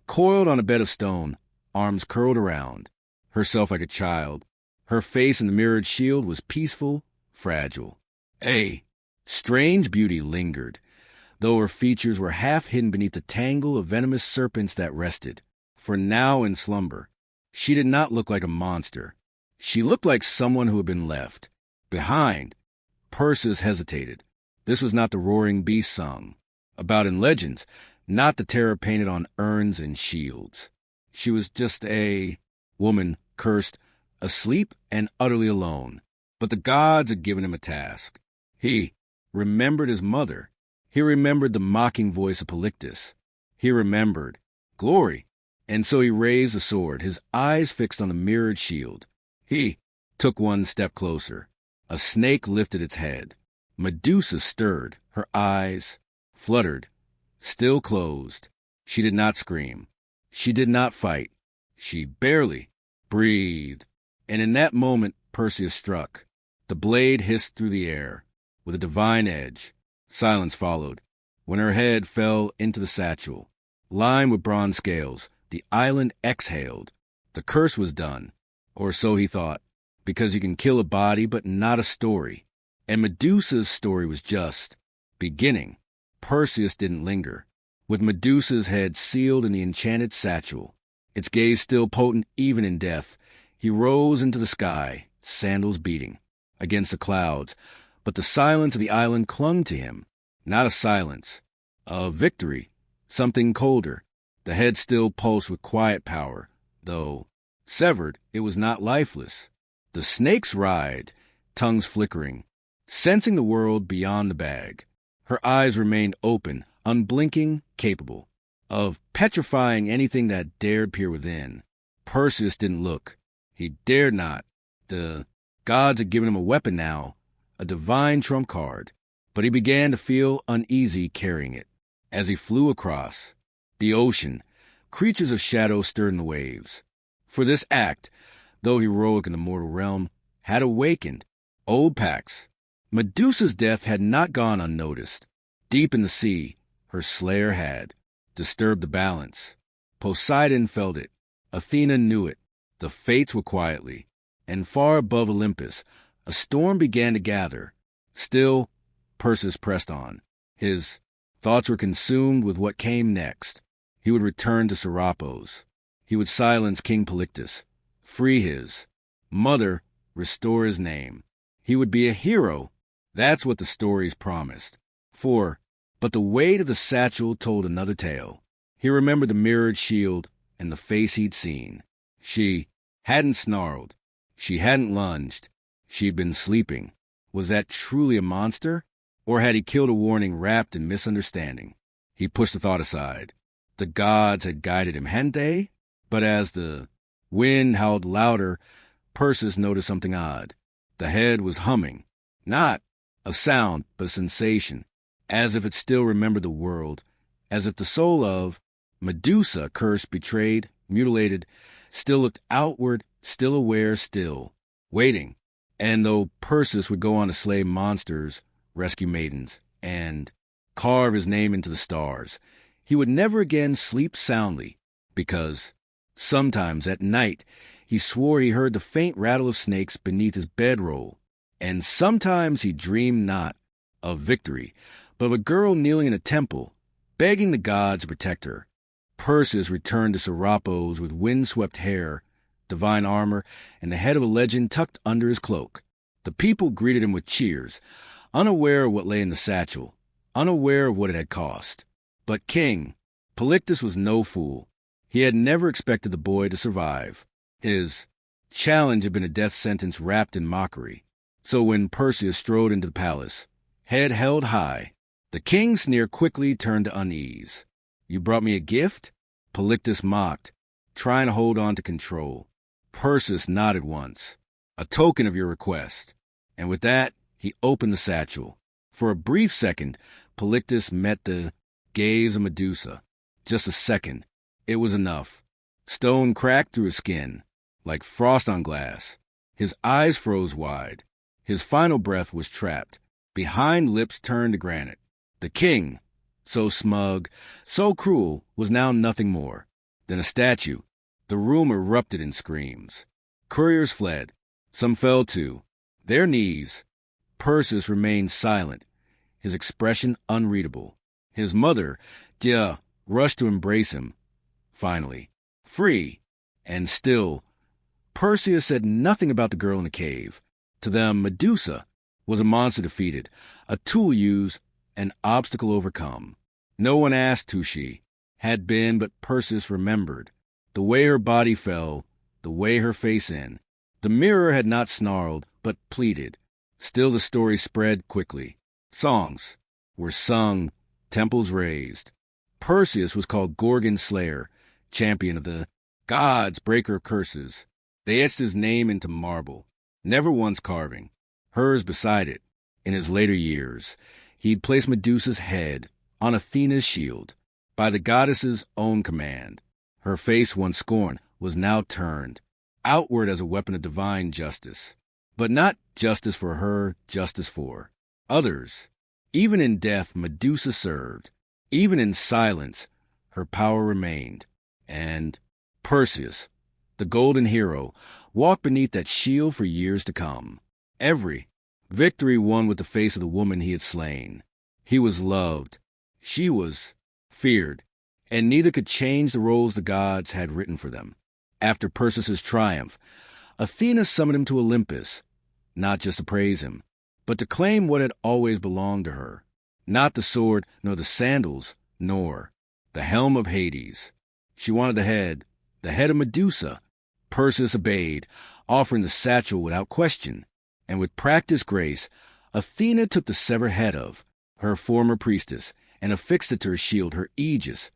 [SPEAKER 1] coiled on a bed of stone, arms curled around, herself like a child. Her face in the mirrored shield was peaceful, fragile. A strange beauty lingered, though her features were half hidden beneath the tangle of venomous serpents that rested. For now in slumber, she did not look like a monster. She looked like someone who had been left behind. Perseus hesitated. This was not the roaring beast sung about in legends, not the terror painted on urns and shields. She was just a woman, cursed, asleep and utterly alone. But the gods had given him a task. He remembered his mother. He remembered the mocking voice of Polyctus. He remembered glory. And so he raised the sword, his eyes fixed on the mirrored shield. He took one step closer. A snake lifted its head. Medusa stirred. Her eyes fluttered, still closed. She did not scream. She did not fight. She barely breathed. And in that moment, Perseus struck. The blade hissed through the air with a divine edge. Silence followed. When her head fell into the satchel, lined with bronze scales, the island exhaled. The curse was done, or so he thought, because you can kill a body but not a story. And Medusa's story was just beginning. Perseus didn't linger. With Medusa's head sealed in the enchanted satchel, its gaze still potent even in death. He rose into the sky, sandals beating against the clouds, but the silence of the island clung to him. Not a silence, a victory, something colder. The head still pulsed with quiet power, though, severed, it was not lifeless. The snakes writhed, tongues flickering, sensing the world beyond the bag. Her eyes remained open, unblinking, capable of petrifying anything that dared peer within. Perseus didn't look. He dared not. The gods had given him a weapon now, a divine trump card, but he began to feel uneasy carrying it. As he flew across the ocean, creatures of shadow stirred in the waves. For this act, though heroic in the mortal realm, had awakened old pacts. Medusa's death had not gone unnoticed. Deep in the sea, her slayer had disturbed the balance. Poseidon felt it. Athena knew it. The fates were quietly. And far above Olympus, a storm began to gather. Still, Perseus pressed on. His thoughts were consumed with what came next. He would return to Serapis. He would silence King Polyctus, free his mother, restore his name. He would be a hero. That's what the stories promised. But the weight of the satchel told another tale. He remembered the mirrored shield and the face he'd seen. She hadn't snarled. She hadn't lunged. She'd been sleeping. Was that truly a monster? Or had he killed a warning wrapped in misunderstanding? He pushed the thought aside. The gods had guided him, hadn't they? But as the wind howled louder, Perseus noticed something odd. The head was humming. Not a sound, but a sensation, as if it still remembered the world, as if the soul of Medusa, cursed, betrayed, mutilated, still looked outward, still aware, still waiting. And though Perseus would go on to slay monsters, rescue maidens, and carve his name into the stars, he would never again sleep soundly, because sometimes at night he swore he heard the faint rattle of snakes beneath his bedroll, and sometimes he dreamed not of victory, but of a girl kneeling in a temple, begging the gods to protect her. Perseus returned to Serapis with wind-swept hair, divine armor, and the head of a legend tucked under his cloak. The people greeted him with cheers, unaware of what lay in the satchel, unaware of what it had cost. But King Polyctus was no fool. He had never expected the boy to survive. His challenge had been a death sentence wrapped in mockery. So when Perseus strode into the palace, head held high, the king's sneer quickly turned to unease. "You brought me a gift?" Polyctus mocked, trying to hold on to control. Perseus nodded once. "A token of your request." And with that, he opened the satchel. For a brief second, Polyctus met the gaze of Medusa. Just a second. It was enough. Stone cracked through his skin, like frost on glass. His eyes froze wide. His final breath was trapped. Behind lips turned to granite. The king, so smug, so cruel, was now nothing more than a statue. The room erupted in screams. Couriers fled. Some fell to their knees. Perseus remained silent, his expression unreadable. His mother, Dea, rushed to embrace him. Finally, free. And still, Perseus said nothing about the girl in the cave. To them, Medusa was a monster defeated, a tool used, an obstacle overcome. No one asked who she had been, but Perseus remembered. The way her body fell, the way her face in. The mirror had not snarled, but pleaded. Still the story spread quickly. Songs were sung, temples raised. Perseus was called Gorgon Slayer, champion of the gods, breaker of curses. They etched his name into marble, never once carving. Hers beside it. In his later years, he'd placed Medusa's head on Athena's shield, by the goddess's own command. Her face, once scorned, was now turned outward as a weapon of divine justice. But not justice for her, justice for others. Even in death, Medusa served. Even in silence, her power remained. And Perseus, the golden hero, walked beneath that shield for years to come. Every victory won with the face of the woman he had slain. He was loved. She was feared. and neither could change the roles the gods had written for them. After Perseus' triumph, Athena summoned him to Olympus, not just to praise him, but to claim what had always belonged to her, not the sword, nor the sandals, nor the helm of Hades. She wanted the head of Medusa. Perseus obeyed, offering the satchel without question, and with practiced grace, Athena took the severed head of her former priestess and affixed it to her shield, her aegis,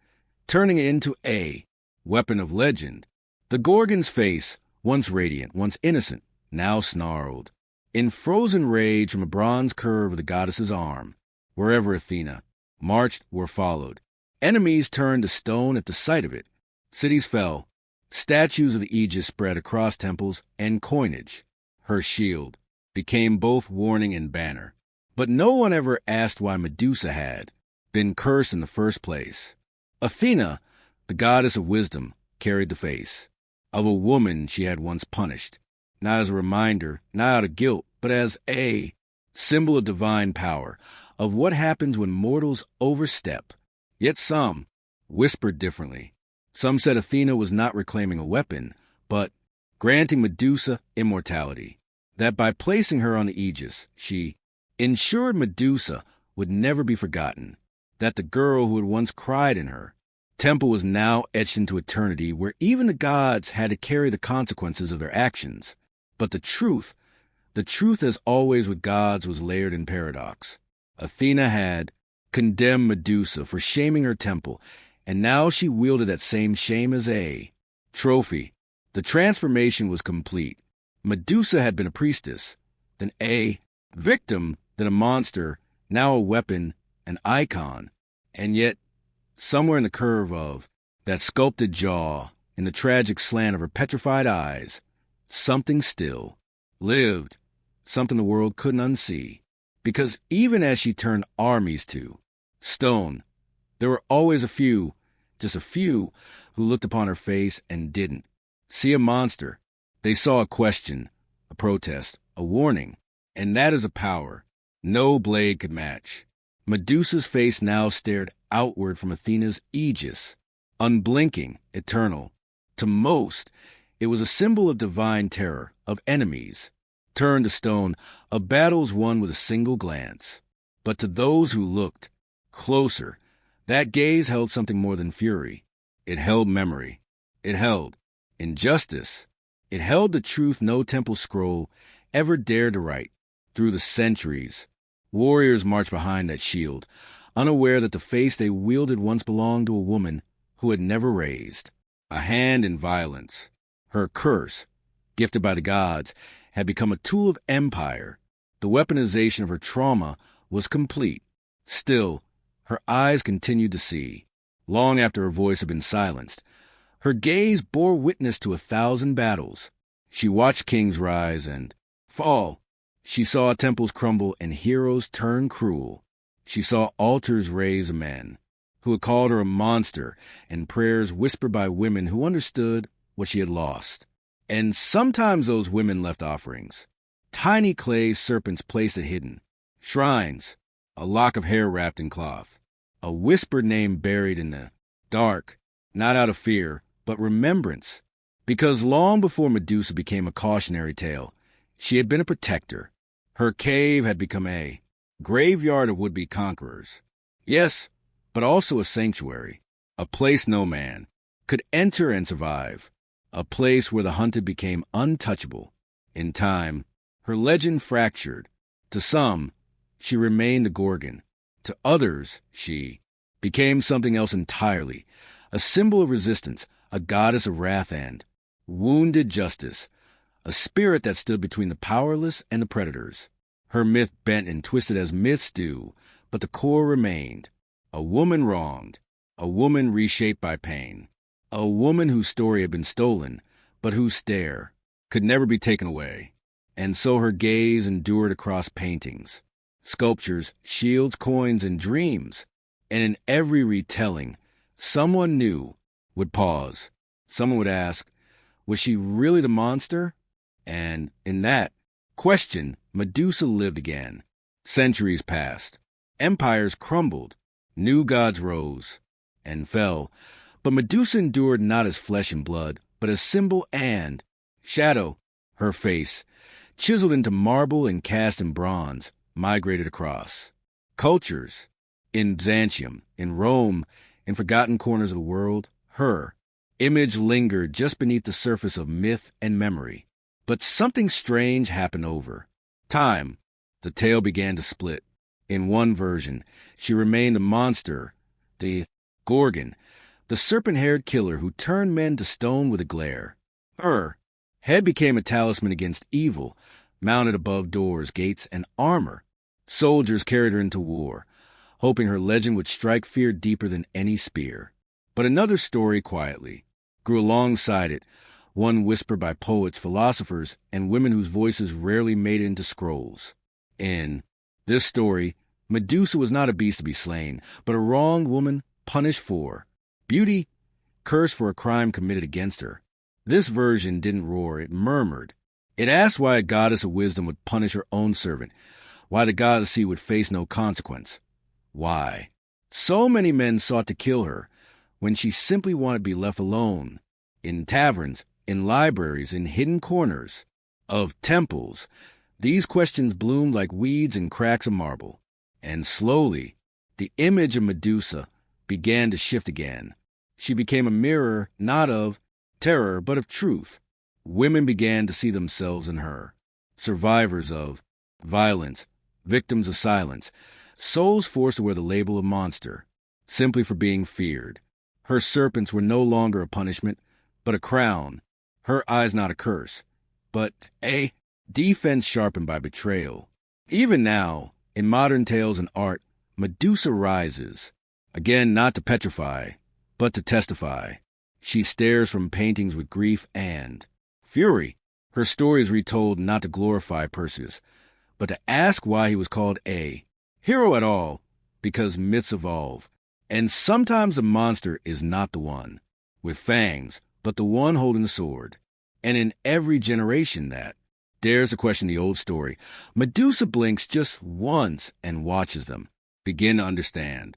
[SPEAKER 1] turning it into a weapon of legend. The Gorgon's face, once radiant, once innocent, now snarled, in frozen rage from a bronze curve of the goddess's arm. Wherever Athena marched or followed, enemies turned to stone at the sight of it. Cities fell. Statues of the aegis spread across temples and coinage. Her shield became both warning and banner. But no one ever asked why Medusa had been cursed in the first place. Athena, the goddess of wisdom, carried the face of a woman she had once punished, not as a reminder, not out of guilt, but as a symbol of divine power, of what happens when mortals overstep. Yet some whispered differently. Some said Athena was not reclaiming a weapon, but granting Medusa immortality, that by placing her on the aegis, she ensured Medusa would never be forgotten, that the girl who had once cried in her temple was now etched into eternity, where even the gods had to carry the consequences of their actions. But the truth as always with gods, was layered in paradox. Athena had condemned Medusa for shaming her temple, and now she wielded that same shame as a trophy. The transformation was complete. Medusa had been a priestess, then a victim, then a monster, now a weapon, an icon. And yet, somewhere in the curve of that sculpted jaw, in the tragic slant of her petrified eyes, something still lived, something the world couldn't unsee. Because even as she turned armies to stone, there were always a few, just a few, who looked upon her face and didn't see a monster. They saw a question, a protest, a warning, and that is a power no blade could match. Medusa's face now stared outward from Athena's aegis, unblinking, eternal. To most, it was a symbol of divine terror, of enemies turned to stone, of battles won with a single glance. But to those who looked closer, that gaze held something more than fury. It held memory. It held injustice. It held the truth no temple scroll ever dared to write. Through the centuries, warriors marched behind that shield, unaware that the face they wielded once belonged to a woman who had never raised a hand in violence. Her curse, gifted by the gods, had become a tool of empire. The weaponization of her trauma was complete. Still, her eyes continued to see, long after her voice had been silenced. Her gaze bore witness to 1,000 battles. She watched kings rise and fall. She saw temples crumble and heroes turn cruel. She saw altars raise men who had called her a monster, and prayers whispered by women who understood what she had lost. And sometimes those women left offerings. Tiny clay serpents placed it hidden. Shrines, a lock of hair wrapped in cloth. A whispered name buried in the dark, not out of fear, but remembrance. Because long before Medusa became a cautionary tale, she had been a protector. Her cave had become a graveyard of would-be conquerors. Yes, but also a sanctuary, a place no man could enter and survive, a place where the hunted became untouchable. In time, her legend fractured. To some, she remained a Gorgon. To others, she became something else entirely, a symbol of resistance, a goddess of wrath and wounded justice, a spirit that stood between the powerless and the predators. Her myth bent and twisted as myths do, but the core remained. A woman wronged, a woman reshaped by pain, a woman whose story had been stolen, but whose stare could never be taken away. And so her gaze endured across paintings, sculptures, shields, coins, and dreams. And in every retelling, someone new would pause. Someone would ask, was she really the monster? And in that question, Medusa lived again. Centuries passed. Empires crumbled. New gods rose. and fell. But Medusa endured not as flesh and blood, but as symbol and shadow. Her face, chiseled into marble and cast in bronze, migrated across cultures. In Byzantium, in Rome, in forgotten corners of the world, her image lingered just beneath the surface of myth and memory. But something strange happened over time. The tale began to split. In one version, she remained a monster, the Gorgon, the serpent-haired killer who turned men to stone with a glare. Her head became a talisman against evil, mounted above doors, gates, and armor. Soldiers carried her into war, hoping her legend would strike fear deeper than any spear. But another story quietly grew alongside it, one whispered by poets, philosophers, and women whose voices rarely made it into scrolls. In this story, Medusa was not a beast to be slain, but a wronged woman punished for beauty, cursed for a crime committed against her. This version didn't roar, it murmured. It asked why a goddess of wisdom would punish her own servant, why the god of the sea would face no consequence. Why so many men sought to kill her when she simply wanted to be left alone, in taverns, in libraries, in hidden corners of temples. These questions bloomed like weeds in cracks of marble, and slowly the image of Medusa began to shift again. She became a mirror not of terror but of truth. Women began to see themselves in her, survivors of violence, victims of silence, souls forced to wear the label of monster, simply for being feared. Her serpents were no longer a punishment, but a crown. Her eyes not a curse, but a defense sharpened by betrayal. Even now, in modern tales and art, Medusa rises, again not to petrify, but to testify. She stares from paintings with grief and fury. Her story is retold not to glorify Perseus, but to ask why he was called a hero at all, because myths evolve. And sometimes the monster is not the one with fangs, but the one holding the sword. And in every generation that dares to question the old story, Medusa blinks just once and watches them begin to understand.